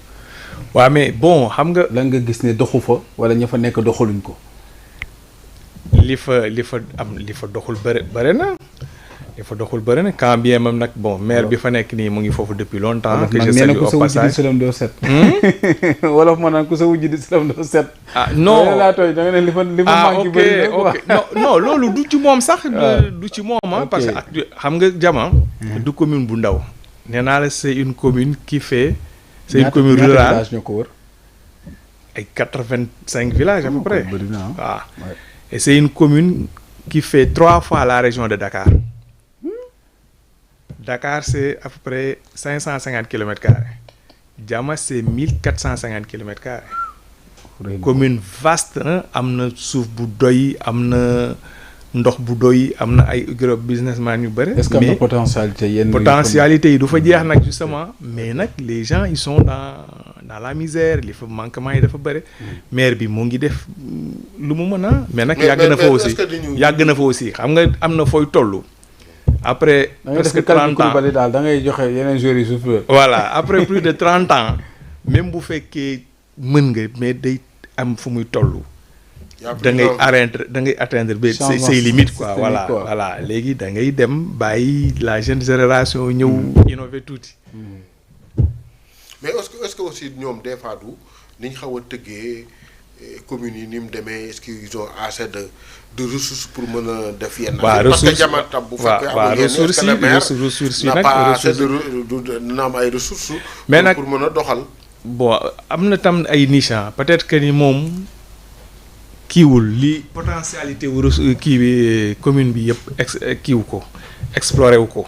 waaw mais bon xam nga. lan nga gis ne doxu fa wala ña fa nekk doxaluñ ko. li fa doxul bëri na dafa doxul bëri na quand bien même nag bon maire bi fa nekk nii mu ngi foofu depuis longtemps. que je nee na salue ku sa au wujj di passage. sëlam doo set. wolof ma naan ku sa wujj di sëlam doo set. ah non laa tooy da nga ne li ma manqué ok bëri na quoi. ok non loolu du ci moom sax. du ci moom ah. parce que ak xam nga Jama. du commune bu ndaw. nee naa la c'est une commune qui fait. c'est une commune rurale ñaata village ñoo ko wër. ay 85 villages à peu près. bëri na waaw et c'est une commune qui fait 3 fois la région de Dakar. Dakar c'est à peu près 550 kilomètres carrés. Jama c'est 1450 kilomètres carrés. commune vaste na am na suuf bu doy am na ndox bu doy am na ay gros businessman yu bëri. est-ce que am na potentialité yenn potentialité yi du fa jeex nag justement mais nag les gens ils sont dans la misère li fa manquement yi dafa bëri. maire bi mu ngi def lu mu mën a. mais nag yàgg na fa aussi yàgg na fa aussi xam nga am na fooy toll. après presque 30 ans daal da ngay joxe yeneen jours yi suuf. voilà après plus de 30 ans même bu fekkee mën nga mais day am fu muy toll. da ngay atteindre ba say limites quoi voilà léegi da ngay dem bàyyi la jeune génération ñëw innover tuuti. mais est-ce que aussi ñoom des fois du ni ñu xaw a tëggee communes yi ni mu demee est-ce qu'ils ont assez de ressources pour mën a def yenn. waaw parce que jamono tam bu fekkee amul yenn est-ce que le maire ressources yi n'a nag pas assez dina am ay ressources. mais nag pour mën a doxal. bon am na tam ay niche peut-être que ni moom kiiwul li potentialité wu kii bi commune bi yëpp kiiwu ko exploré wu ko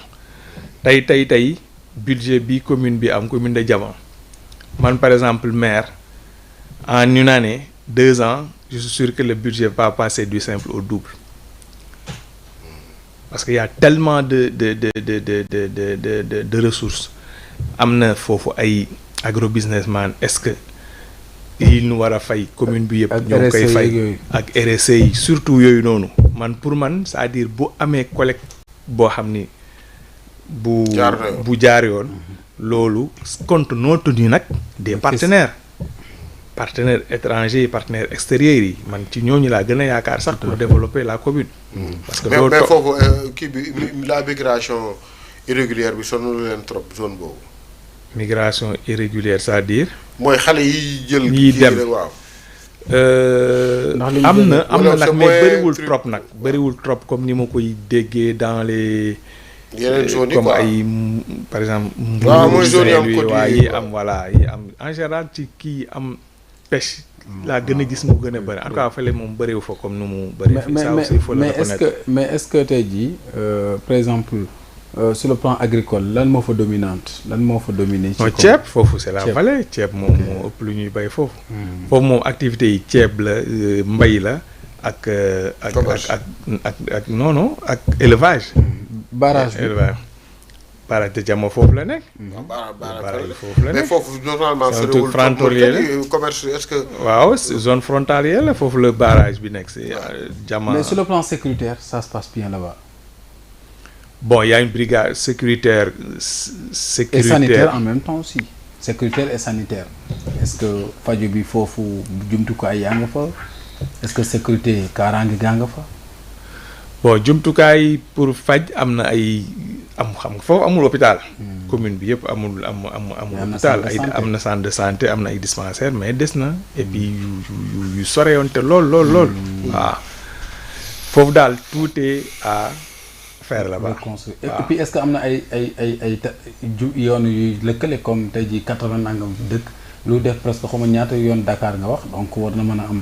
tey budget bi commune bi am commune de Diama man par exemple maire en une année 2 ans je suis sûr que le budget va passer du simple au double parce que y a tellement de ressources am na foofu ay agrobusinessman est-ce que il nu war a fay commune bi yëpp ñoo koy fay ak RSE yi surtout yooyu noonu man pour man c'est-à-dire bu amee collecte boo xam ni bu jaar yoon loolu compte non tenu nag des partenaires étrangers partenaires extérieurs yi man ci ñooñu laa gën a yaakaar sax pour développer la commune parce que mais foofu kii bi la migration irrégulière bi sonal leen trop zone boobu. migration irrégulière c'est-à-dire. mooy xale yi jël yi dem waaw. am na nag mais bëriwul trop comme ni ma koy déggee dans les. yeneen zones yi comme quoi ay par exemple. waaw mooy zone yi am côté yi am voilà yi am en général ci kii am pêche. laa gën a gis mu gën a bëri en tout cas fële moom bëriwu fa comme nu mu bëri. mais est-ce que tey jii par exemple. sur le plan agricole lan moo fa dominante lan moo fa dominé. ci ceeb foofu c'est la vallée ceeb moom moo ëpp lu ñuy bay foofu. foofu moom activité yi ceeb la mbay la ak non ak élevage. barrage bi élevage barrage de Diama foofu la nekk. barrage foofu la nekk mais foofu normalement. surtout frontalier la commerce est-ce que. waaw zone frontalière la foofu la barrage bi nekk si Diama. mais sur le plan sécuritaire ça se passe bien là-bas. Bon, il y a une brigade sécuritaire. Et sanitaire en même temps aussi. Sécuritaire et sanitaire. Est-ce que faju bi foofu jumtukaay yaa nga fa est-ce que sécurité kaaraange gaa nga fa. bon jumtukaay pour faj am na ay xam nga foofu amul hôpital. commune bi yëpp amul hôpital ay am na centre de santé am na ay dispensaire mais des na et puis yu soreyoon te lool. waaw foofu daal tout est à faire là-bas. Et puis est-ce que am na ay yoon yuy lëkkale comme tey jii 80 nangam dëkk lu def presque xaw ma ñaata yoon Dakar nga wax donc war na mën a am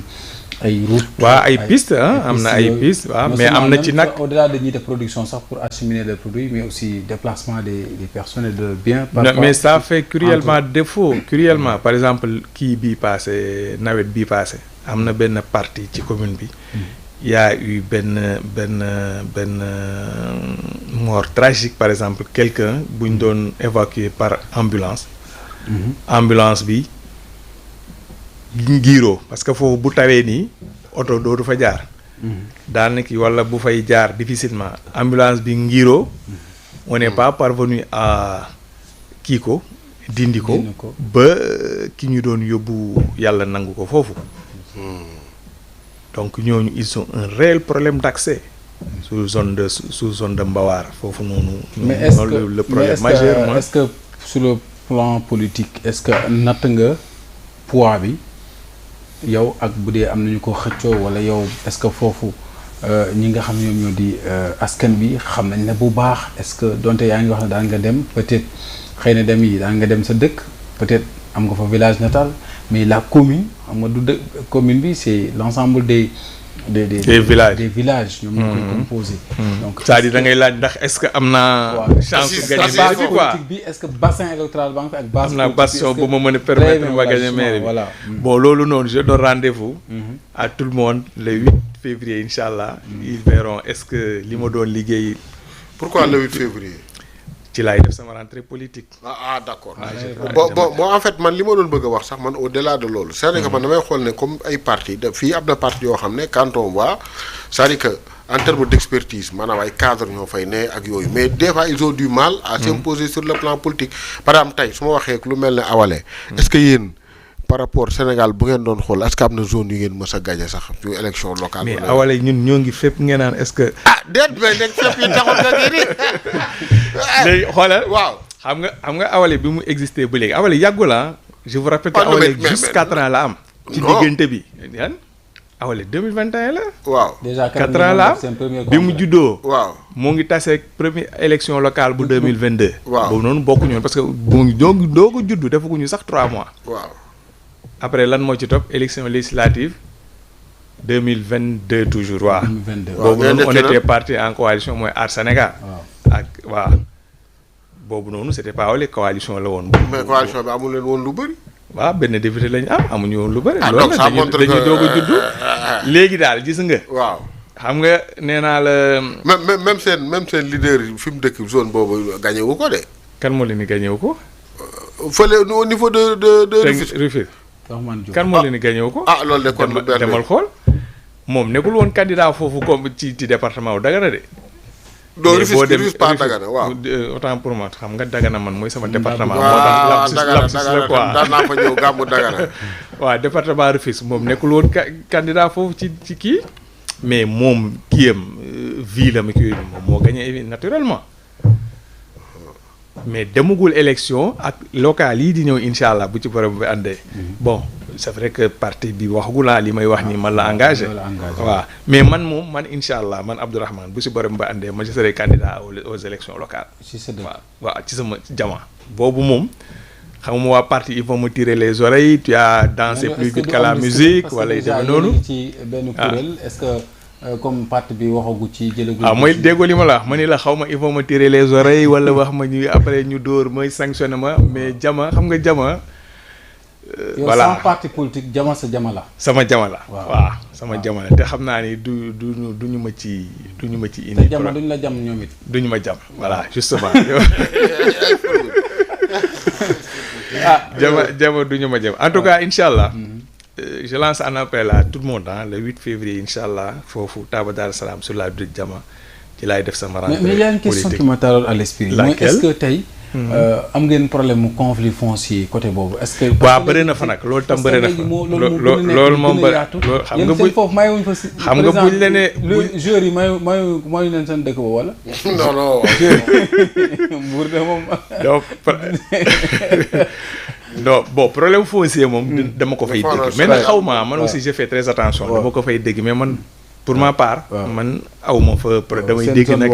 ay route. waaw ay piste am na ay piste waaw mais am na ci nag. au-delà de ñuy def production sax pour acheminer les produits mais aussi déplacement des personnes et de biens. mais ça fait cruellement défaut cruellement par exemple kii bii passé nawet bii passé am na benn partie ci commune bi. y a eu benn mort tragique par exemple quelqu'un bu ñu doon évacuer par ambulance. ambulance bi ngiiroo parce que foofu bu tawee nii oto dootu fa jaar. daanaka walla bu fay jaar difficilement ambulance bi ngiiroo. on n'est pas parvenu à kii ko dindi ko ba ki ñu doon yóbbu yàlla nangu ko foofu. donc ñooñu ils ont un réel problème d'accès sous zone de Mbawar foofu noonu. mais est-ce que le problème majeur est-ce que sur le plan politique est-ce que natt nga poids bi yow ak bu dee am nañu ko xëccoo wala yow est-ce que foofu ñi nga xam ñoom ñoo di askan bi xam nañ ne bu baax est-ce que donte yaa ngi wax ne daan nga dem peut-être xëy na dem yi daan nga dem sa dëkk peut-être am nga fa village natal mais la commune xam nga du dëkk commune bi c'est l'ensemble des villages ñoom ñoo koy composé. donc c'est-à-dire da ngay laaj ndax est-ce que am naa chance de gagner mairie bi quoi politique bi est-ce que bassin électoral banque ak base am naa bastion bu ma mën a permettre ma gagner mairie bi voilà. bon loolu noonu je donne rendez-vous à tout le monde le 8 février inchallah ils verront est-ce que li ma doon liggéey. Pourquoi le 8 février? ci laay def sama rentrée politique. D'accord. Bon en fait man li ma doon bëgg a wax sax man au-delà de loolu. c'est-à-dire que man damay xool ne comme ay parti fii am na parti yoo xam ne quand on voit c'est-à-dire que en termes d'expertise maanaam ay cadres ñoo fay ne ak yooyu mais des fois ils ont du mal à s'imposer sur le plan politique. par exemple tey su ma waxee lu mel ne Awalé. est-ce que yéen par rapport Sénégal bu ngeen doon xool est-ce que am na zone yu ngeen mës a gagné sax ci élection locale. mais Awalé ñun ñoo ngi fépp ngeen naan est-ce que. déet mais nag fépp yi taxul nga kii léegi xoolal waaw xam nga Awalé bi mu existé ba léegi Awalé yàggul la je vous rappelle que Awalé juste 4 ans la am. ci diggante bi yan Awalé 2021 la. waaw déjà 4 ans la am bi mu juddoo. waaw moo ngi tase première élection locale bu 2022. waaw boobu noonu bokkuñu woon parce que mu ngi doo ko juddu defaguñu sax 3 mois. waaw après lan moo ci topp élection législative 2022 toujours waaw. 2022 boobu noonu on était parti en coalition mooy Aar Sénégal. ak waaw boobu noonu c'était pas wala coalition la woon. mais coalition bi amul leen woon lu bëri. waaw benn député lañu am amuñu woon lu bëri. donc ça montre que dañuy doog a juddu. léegi daal gis nga. waaw xam nga nee naa la. même seen leader fi mu dëkk zone boobu gagné wu ko de. kan moo leen di gagné wu ko. fële au niveau de Rufisque. kan moo leen di gagné wu ko. loolu de kon demal xool. moom nekkul woon candidat foofu comme ci département wu Dagana de. doo Rufisque pas Dagana waaw. autant pour moi xam nga Dagana man mooy sama département. waaw Dagana daan naa fa ñëw gàmmu Dagana. waaw département Rufisque moom nekkul woon candidat foofu ci kii. mais moom kiyam ville am kii moom moo gagné naturellement. mais demagul élection ak local yi di ñëw incha allah bu ci borom bi àndee. bon c'est vrai que parti bi waxagul naa li may wax ni man la engagé. waaw mais man moom man incha allah man Abdourahmane bu si borom bi àndee ma je serai candidat aux élections locales. waaw ci sama jama boobu moom xam nga waa parti ils vont me tirer les oreilles tu as dansé plus vite que la musique wala yu demee noonu. ci benn kuréel est-ce que. comme parti bi waxagu ci jëlagul. mooy déggoo li ma la wax ma ni la xaw ma ils vont me tirer les oreilles wala wax ma ñu après ñu dóor may sanctionné ma mais jama xam nga jama. voilà yow sama parti politique jama sa jama la. sama jama la. waaw sama jama la te xam naa ni du ñu ma ci indi. te jama duñ la jam ñoom it. duñu ma jam voilà justement. jama duñu ma jam en tout cas incha allah. Je lance un appel à tout le monde le 8 février inchallah foofu Taba Dar Salam sur la route Jama ci laay def sama rentrée politique. mais il y a une question qui me taraude à l'esprit. mooy est-ce que tey. am ngeen problème mu conflit foncier côté boobu est-ce que. waaw bëri na fa nag loolu tam bëri na fa loolu moom bëri loolu xam nga buñ foofu mayuñ fa si. xam nga buñ la ne joueurs yi mayu leen seen dëkk ba wala. non. Mbour de moom. non bon problème foncier moom. dama ko fay dégg mais nag xaw ma man aussi je fais très attention. dama ko fay dégg mais man. pour ma part. man aw ma fa damay dégg nag.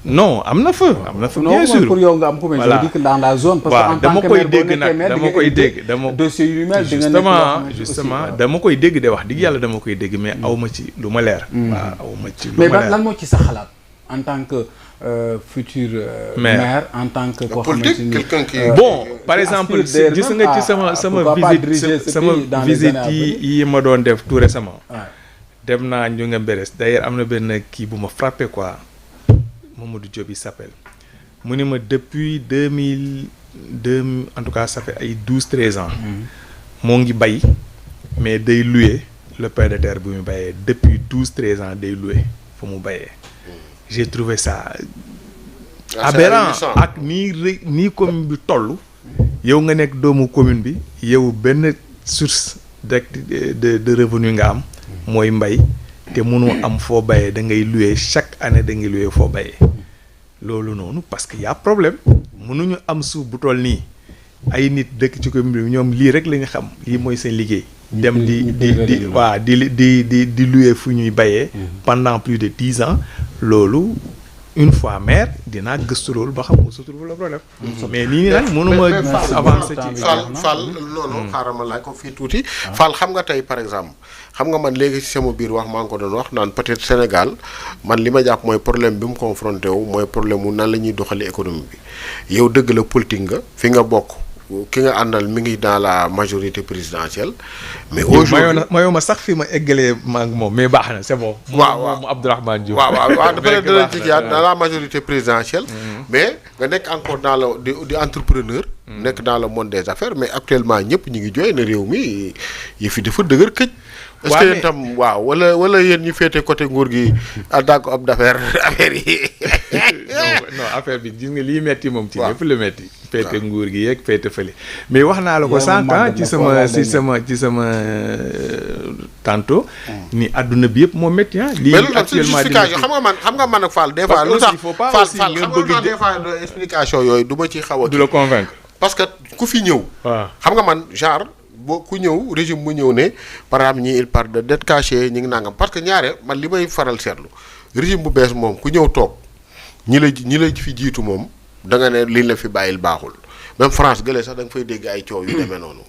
non am na fa. bien sûr pour yow nga am ko mais je dis que dans la zone. parce que en tant que maire boo nekkee maire dama koy dégg dama dossier yu mel di nga nekk justement dama koy dégg de wax dëgg yàlla dama koy dégg mais aw ma ci lu ma leer. waaw aw ma ci lu ma leer mais lan moo ci sa xalaat en tant que. futur maire en tant que koo xamante ni bon par exemple gis nga ci sama visite yi ma doon def tout récemment dem naa ñu nga Mbérès d'ailleurs am na benn kii bu ma frappé quoi Mamadou Diop il s'appelle mu ni ma depuis 2002 en tout cas ça fait ay 12-13 ans moo ngi bay mais day louer le pain de terre bu mu bayee depuis 12-13 ans day louer fu mu bayee j'ai trouvé ça aberrant ak nii commune bi toll yow nga nekk doomu commune bi yow benn source de revenu nga am mooy mbay te mënoo am foo bayee da ngay louer chaque année da ngay louer foo bayee loolu noonu parce que y a problème mënuñu am suuf bu toll nii ay nit dëkk ci commune bi ñoom lii rek la ñu xam lii mooy seen liggéey dem di louer fu ñuy bayee pendant plus de 10 ans loolu une fois maire dinaa gëstu loolu ba xam se trouve le problème mais nii nag mënuma avancer ci Fall non xaaral ma laaj ko fii tuuti Fall xam nga tey par exemple xam nga man léegi ci sama biir wax maa ngi ko doon wax naan peut-être Sénégal man li ma jàpp mooy problème bi mu confronté wu mooy problème mu nan la ñuy doxalee économie bi yow dëgg la politique nga fi nga bokk ki nga àndal mi ngi dans la majorité présidentielle mais aujourd'hui mayoo ma sax fi ma eggalee ma ak moom mais baax na c'est bon waaw mu Abdourahmane Diouf waaw dafa dana ci jaar dans la majorité présidentielle mais nga nekk encore dans le di entrepreneur nekk dans le monde des affaires mais actuellement ñëpp ñu ngi jooy na réew mi yi fi dafa dëgër këj est-ce que yéen tam waaw wala yéen ñu féete côté nguur gi àddaako ab d'affaire affaire yi non affaire bi gis nga lii metti moom ci ñëpp la metti féete nguur gi yeeg féete fële mais wax naa la ko sànq ci sama tantôt ni adduna bi yëpp moo metti lii actuellement xam nga man ak Fall des fois lu tax Fall xam nga des fois explication yooyu du ma ci xaw a du la convaincre parce que ku fi ñëw xam nga man genre boo ku ñëw régime bu ñëw ne par exemple ñi il parle de dette cachée ñi ngi nangam parce que ñaare man li may faral seetlu régime bu bees moom ku ñëw toog ñi la fi jiitu moom da nga ne liñ la fi bàyyil baaxul même France gëlee sax da nga fay dégg ay coow yu demee noonu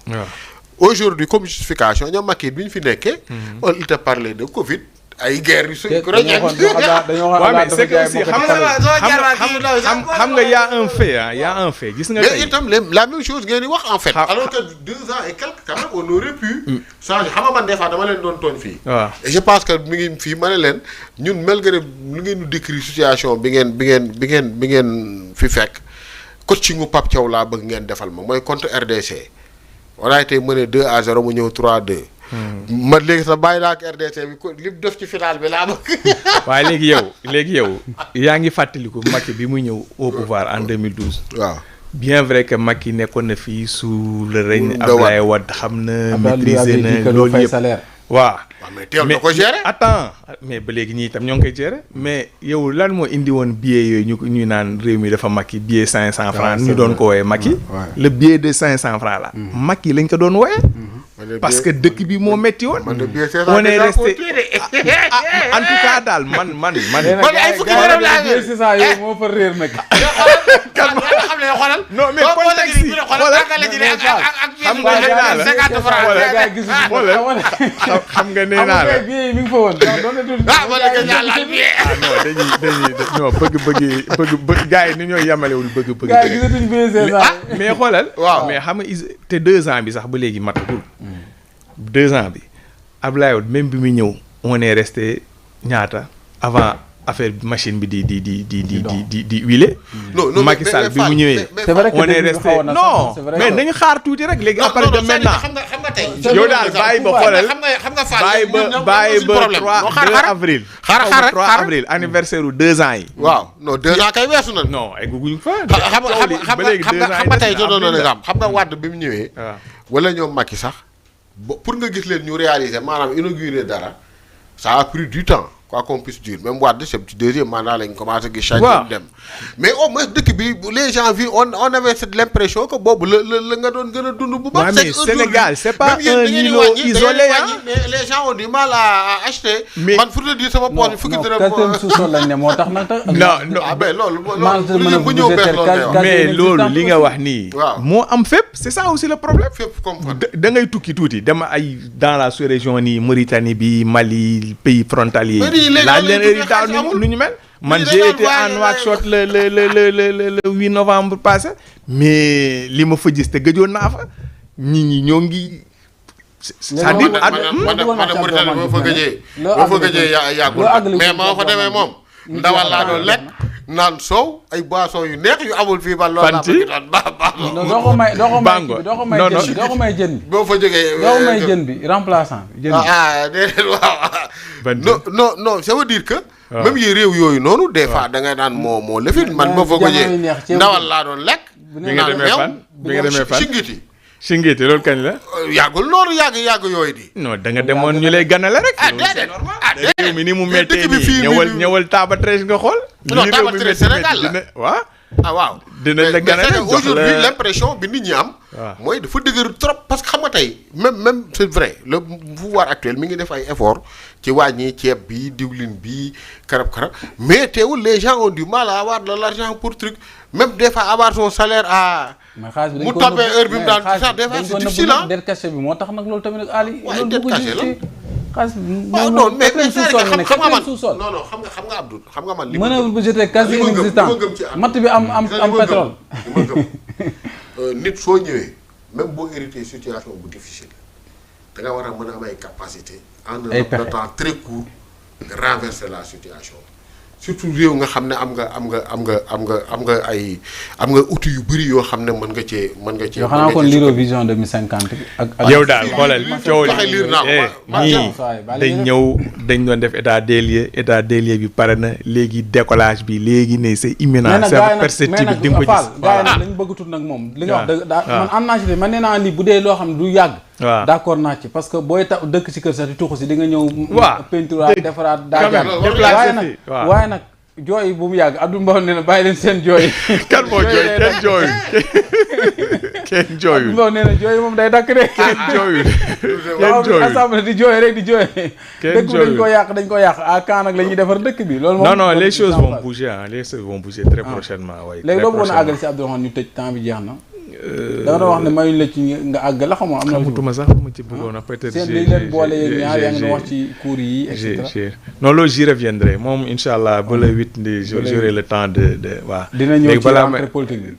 aujourd'hui comme justification ñoom Macky bi ñu fi nekkee il te parlait de Covid ay guerre yu suñ ko mais c'est que aussi xam nga y a un fait gis nga mais itam la même chose ngeen di wax en fait alors que 2 ans et quelques quand même on aurait pu changer xam nga man des fois dama leen doon tooñ fii et je pense que mi ngi fii ma ne leen ñun malgré lu ngeen ñu décrire situation bi ngeen fi fekk coachingu Pape Thiaw laa bëgg ngeen defal ma mooy contre RDC on a été mené 2-0 mu ñëw 3-2 man léegi sax bàyyi naa ak RDC bi ko li mu def ci final bi laa bëgg. waaye léegi yow yaa ngi fàttaliku Macky bi mu ñëw au pouvoir en 2012. waaw bien vrai que Macky nekkoon na fii sous le règne Abdoulaye Wade xam na maîtriser na loolu yëpp waaw. mais teel na ko gérer attends mais ba léegi ñii itam ñoo ngi koy gérer mais yow lan moo indi woon billet yooyu ñuy naan réew mi dafa Macky billet 500 francs ñu doon ko wooyee Macky. le billet de 500 francs là. Macky lañ ko doon wooyee. parce que dëkk bi moo metti woon. on est resté en tout cas daal man. man ay fukki dërëm laa billet 600 yooyu moo fa réer nag. kan ma xam ne xoolal. non mais contexte yi xam nga nee naa la billet yi mi ngi fa woon. non bëgg gars yi ni ñoo yamalewul bëgg. gars yi gisatuñ billet 500 mais xoolal. waaw mais xam nga te 2 ans bi sax ba léegi matagul. 2 ans bi Abdoulaye Wade même bi muy ñëw on est resté ñaata avant affaire machine bi di huiler. non Macky Sall bi mu ñëwee. on est resté non mais nañu xaar tuuti rek léegi après de maintenant. xam nga tey. yow daal bàyyi ba xoolal xam nga bàyyi ba 3 avril. xaaral 3 avril anniversaire u 2 ans yi. waaw non 2 ans kay weesu na. non ay guguñ fa. xam nga tey jotoon na exemple xam nga Wade bi mu ñëwee. wala ñoom Macky sax. pour nga gis leen ñu réaliser maanaam inaugurer dara ça a pris du temps quoi qu'on puisse dire même Wade c'est ci 2e mandat lañ commencé gis chantier dem mais au moins dëkk bi les gens vivent on avait l'impression que boobu la nga doon gën a dund bu baax. mais Sénégal c'est pas un îlot isolé mais les gens ont du mal à acheter. man pour te dire sama poche bi fukki dërëm. non sous-sol lañ ne moo tax nag. non mais loolu bu ñëw bees loolu mais loolu li nga wax nii. waaw moo am fépp c'est ça aussi le problème. fépp comme da ngay tukki tuuti dama ay dans la sous-région nii Mauritanie bi Mali pays frontalier. laaj leen héritage nu ñu mel. man j'ai été à Nouakchott le 8 novembre passé mais li ma fa gis te gëjoon naa fa nit ñi ñoo ngi. c'est-à-dire man Mauritanie boo fa gëjee yàggul mais maa fa demee moom. ndawal laa doon lekk naan soow ay boissons yu neex yu amul fii ba loolu laa bëgg doon baax. doo ko may jën bi. boo fa jógee doo ko may jën bi remplaçant bi. jën bi déedéet waaw. non ça veut dire que. même yi réew yooyu noonu des fois da ngay naan moo lëfin man boo fa gëjee ndawal laa doon lekk. bi nga demee fan Singiti Singété loolu kañ la. yàggul loolu yàgg yooyu di. non da nga demoon ñu lay ganale rek. déedéet réew mi ni mu méttee nii ñëwal Taba 13 nga xool. non Taba 13 Sénégal la waaw. waaw dinañ la ganale jox la aujourd'hui l'impression bi nit ñi am. mooy dafa dëgër trop parce que xam nga tey même c'est vrai le pouvoir actuel mi ngi def ay effort ci wàññi ceeb bi diwlin bi karab mais teewul les gens ont du mal à avoir de l'argent pour truc même des fois avoir son salaire à. mu toppee heure bi mu daan sax des fois c'est difficile ah. det caché bi moo tax nag loolu tamit Ali. waaye det caché la xaalis waaw non mais xam nga man xam nga Abdou xam nga man. li ma gëm budgétaire quasi inexistant matt bi am pétrole. li ma gëm nit soo ñëwee même boo hérité situation bu difficile da nga war a mën a am ay capacité en un temps très court nga renverser la situation. surtout réew nga xam ne am nga ay outils yu bëri yoo xam ne mën nga cee. yoo xanaa kon lire vision 2050 ak yow daal xoolal coow ñii dañ doon def état des lieux bi pare na léegi décollage bi léegi ne c'est imminent. c'est perceptible di nga ko gis gars yi nag lañ bëgg tut nag moom. li nga wax da man am naa ci man nee naa lii bu dee loo xam ne du yàgg. waaw d'accord naa ci parce que booy dëkk ci kër sax di tuxu si di nga ñëw. waaw peinturaat defaraat waaye nag jooy bu mu yàgg Abdou Mbow nee na bàyyi leen seen jooy. kan moo jooy kenn jooyu kenn jooyu. Abdou Mbow nee na jooy moom day dakk de. kenn jooyu kenn jooyu assemblée di jooy rek di jooy. kenn jooyu dañ ko yàq à quand nag la ñuy defar dëkk bi. loolu moom non les choses vont bouger les choses vont bouger très prochainement. waaye léegi loo bëggoon a àggal si Abdourahmane ñu tëj temps bi jeex na. da nga doon wax ne mayuñ la ci nga àgg la xamoo am na. xamatuma sax mu ci bëggoon a peut-être. seen li leen boole ñaar yaa ngi doon wax ci cours yi et cetera. non loolu j'y reviendrai moom incha allah ba le 8 ndi j'aurai le temps de waaw. dina ñëw ci rentrée politique bi.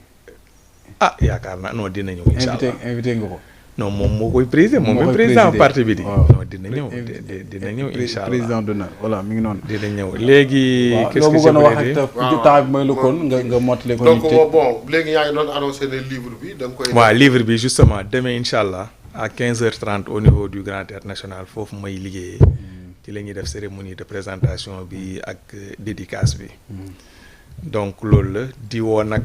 ah yaakaar naa non dina ñëw incha allah invité nga ko. non moom moo koy président moom mooy président parti bi di. non dina ñëw incha allah président d'honneur voilà mi ngi noonu. dina ñëw léegi. qu'est-ce que je voulais dire waaw temps bi mooy lu kon nga mottali ko. donc bon léegi yaa ngi doon annoncé ne livre bi da nga koy. waaw livre bi justement demain incha allah à 15h30 au niveau du Grand Théâtre National foofu may liggéeyee. ci la ñuy def cérémonie de présentation bi ak dédicace bi. donc loolu la di woo nag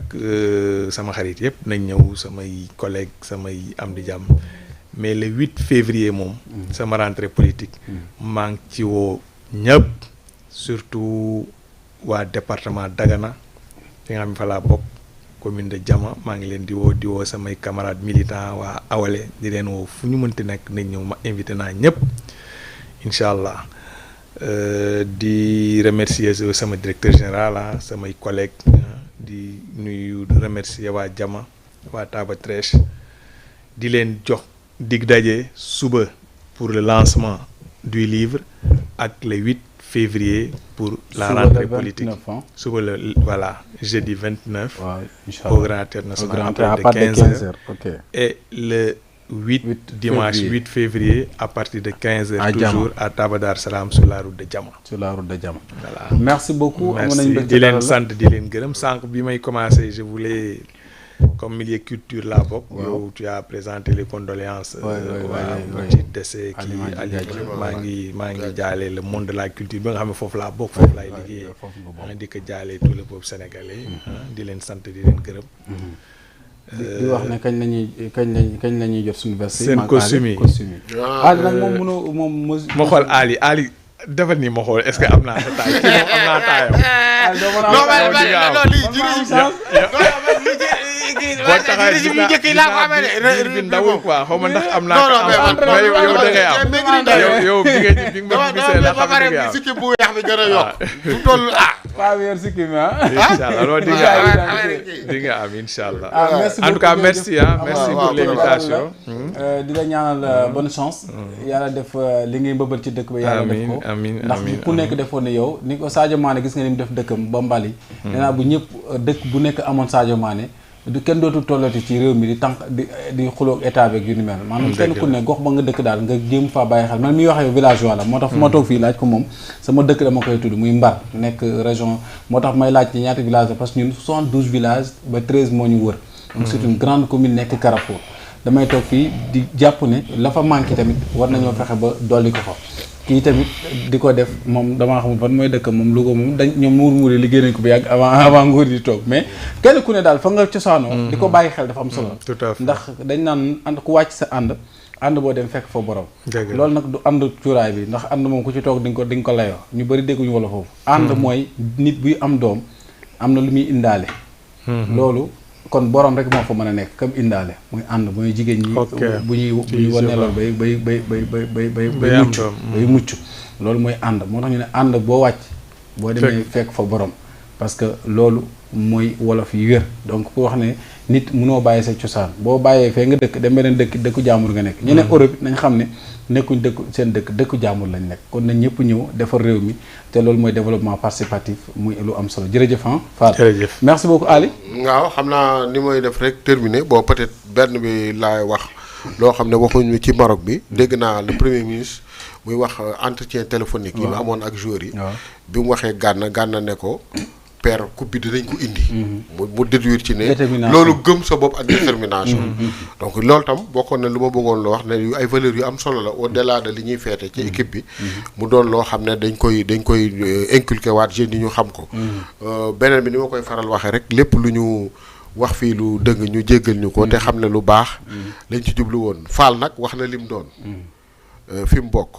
sama xarit yëpp nañ ñëw samay collègues samay am di jàmm mais le 8 février moom. sama rentrée politique. maa ngi ci woo ñëpp surtout waa département Dagana fi nga xam ne fa laa bokk commune de Diama maa ngi leen di woo samay camarades militants waa Awalé di leen woo fu ñu mënti nekk nañ ñëw ma invité naa ñëpp incha allah. di remercier sama directeur général samay collègues di nuyu remercier waa Diama waa Taba 13 di leen jox dig daje suba pour le lancement du livre ak le 8 février pour la rentrée politique suba la voilà jeudi 29 au Grand Théâtre National à partir de 15h et le 8 dimanche 8 février à partir de 15h toujours à Taba Dar Salam sur la route de Diama. Sur la route de Diama. Voilà. Merci beaucoup. Merci. di leen sant di leen gërëm sànq bi may commencer je voulais comme milieu culture la bokk. yow tu as présenté les condoléances. ci décès kii Ali maa ngi jaale le monde de la culture bi nga xam ne foofu laa bokk foofu laay liggéeyee. di ko jaale tout le peuple sénégalais. di leen sant di leen gërëm. di wax ne kañ la ñuy jot suñu verset. seen costume yi Ali nag moom mënoo moom. ma xool Ali dafa nii ma xool est-ce que am naa sa taay kii moom am naa taayam. boo taxawee gis naa biir bi ndawul quoi xaw ma ndax am naa ko am yow da ngay am yow bi nga ma gisee la xam ne nga am sikki bu weex bi gën a yokk fu toll pas weer sikki mi incha allah loolu di nga am incha allah en tout cas merci merci pour l'invitation di la ñaanal bonne chance yàlla def li ngay mbëbal ci dëkk ba yàlla def ko amiin ndax ku nekk defoon ne yow ni ko Sadio Mané gis nga ni mu def dëkkam ba Mbali nee naa bu ñëpp dëkk bu nekk amoon Sadio Mané du kenn dootul tollati ci réew mi di tànk di xuloog état beeg yu ni mel maanaam kenn ku ne gox ba nga dëkk daal nga jéem faa bàyyi xel man miy waxee villageois la moo tax fu ma toog fii laaj ko moom sama dëkk dama koy tudd muy Mbar nekk région moo tax may laaj ci ñaata village la parce que ñun 72 villages ba 13 moo ñu wër donc c'est une grande commune nekk Carrefour damay toog fii di jàpp ne la fa manqué tamit war nañoo fexe ba dolli ko fa kii tamit di ko def moom damaa xamul fan mooy dëkk moom Louga moom dañ ñoom muur yi liggéey nañ ko bu yàgg avant nguur di toog mais kenn ku ne daal fa nga cosaanoo di ko bàyyi xel dafa am solo ndax dañ naan ànd ku wàcc sa ànd boo dem fekk fa borom loolu nag du ànd cuuraay bi ndax ànd moom ku ci toog di nga ko layoo ñu bëri dégguñu wala foofu ànd mooy nit buy am doom am na lu muy indaale loolu kon borom rek moo fa mën a nekk comme indaale muy ànd mooy jigéen ñi bu ñuy waneelool bay mucc loolu mooy ànd moo tax ñu ne ànd boo wàcc boo demee fekk fa borom parce que loolu mooy wolof yi wér donc ku wax ne nit munoo bàyyi sa cosaan boo bàyyee fee nga dëkk dem beneen dëkku jaamur nga nekk ñu ne Europe nañ xam ne nekkuñ seen dëkku jaamur lañ nekk kon nañ ñëpp ñëw defar réew mi te loolu mooy développement participatif muy lu am solo jërëjëf Fall merci beaucoup Ali waaw xam naa ni mooy def rek terminé bon peut-être benn bi laay wax loo xam ne waxuñu ci Maroc bi dégg naa le premier ministre muy wax entretien téléphonique yi mu amoon ak joueurs yi bi mu waxee Gana ne ko père coupe bi dinañ ko indi mu déduire ci ne loolu gëm sa bopp ak détermination donc loolu tam bokkoon na lu ma bëggoon la wax ne yu ay valeurs yu am solo la au delà de li ñuy feete ci équipe bi mu doon loo xam ne dañ koy inculquer waat jeunes yi ñu xam ko beneen bi ni ma koy faral waxee rek lépp lu ñu wax fii lu dëng ñu jéggal ñu ko te xam ne lu baax lañ ci jublu woon Fall nag wax na lim doon fi mu bokk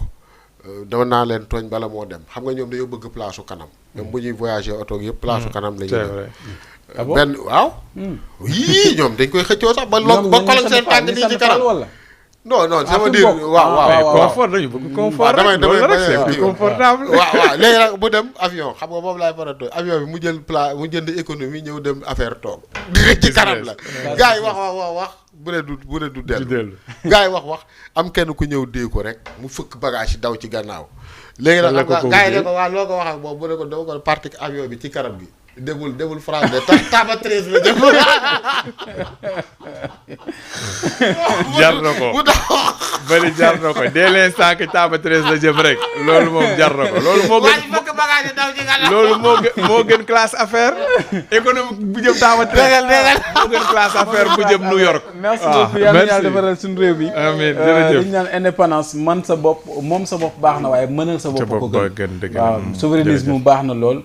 dama naa leen tooñ bala moo dem xam nga ñoom dañoo bëgg place su kanam même bu ñuy voyager oto yëpp place su kanam la ñuy dem benn waaw yii ñoom dañ koy xëccoo sax ba kolon seen tànk nii ci kanam non sama dire waaw confort dañu bëgg confort damay confortable waaw léegi nag bu dem avion xam nga moom laay faral di avion bi mu jël place mu jënd économie ñëw dem affaire toog ci kanam la gars yi wax bu ne du dellu gars yi wax am kenn ku ñëw dee ko rek mu fëkk bagage yi daw ci gannaaw léegi nag gars yi ne ko waaw loo ko wax ak boobu bu ne ko dama ko parti avion bi ci kanam gi demul France de Taba 13 la jëm jar na ko bari jar na ko dès l'instant que Taba 13 la jëm rek loolu moom jar na ko loolu moo gën classe affaire économique bu jëm Taba 13 moo gën classe affaire bu jëm New York merci beaucoup yàlla defaral suñu réew mi amiin jërëjëf dañu naan indépendance man sa bopp moom sa bopp baax na waaye mënal sa bopp ko gën waaw souverainisme baax na lool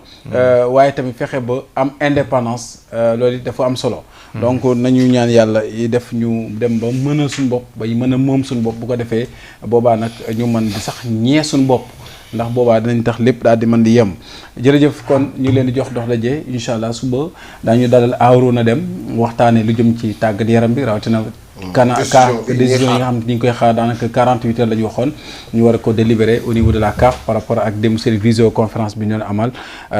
waaye tamit fexe ba am indépendance loolu dafa am solo donc nañu ñaan yàlla yi def ñu dem ba mënal suñu bopp ba mën a moom suñu bopp bu ko defee boobaa nag ñu mën di sax ñee suñu bopp ndax boobaa dinañ tax lépp daal di mën di yem jërëjëf kon ñu leen di jox dox daje incha allah suba daañu dalal Arouna Deme waxtaanee lu jëm ci tàggat yaram bi rawatina décision yi nga xam ne ñu ngi koy xaar daanaka 48 heures la ñu waxoon ñu war a ko délibérer au niveau de la CAF par rapport ak dem seen visioconférence bi ñu doon amal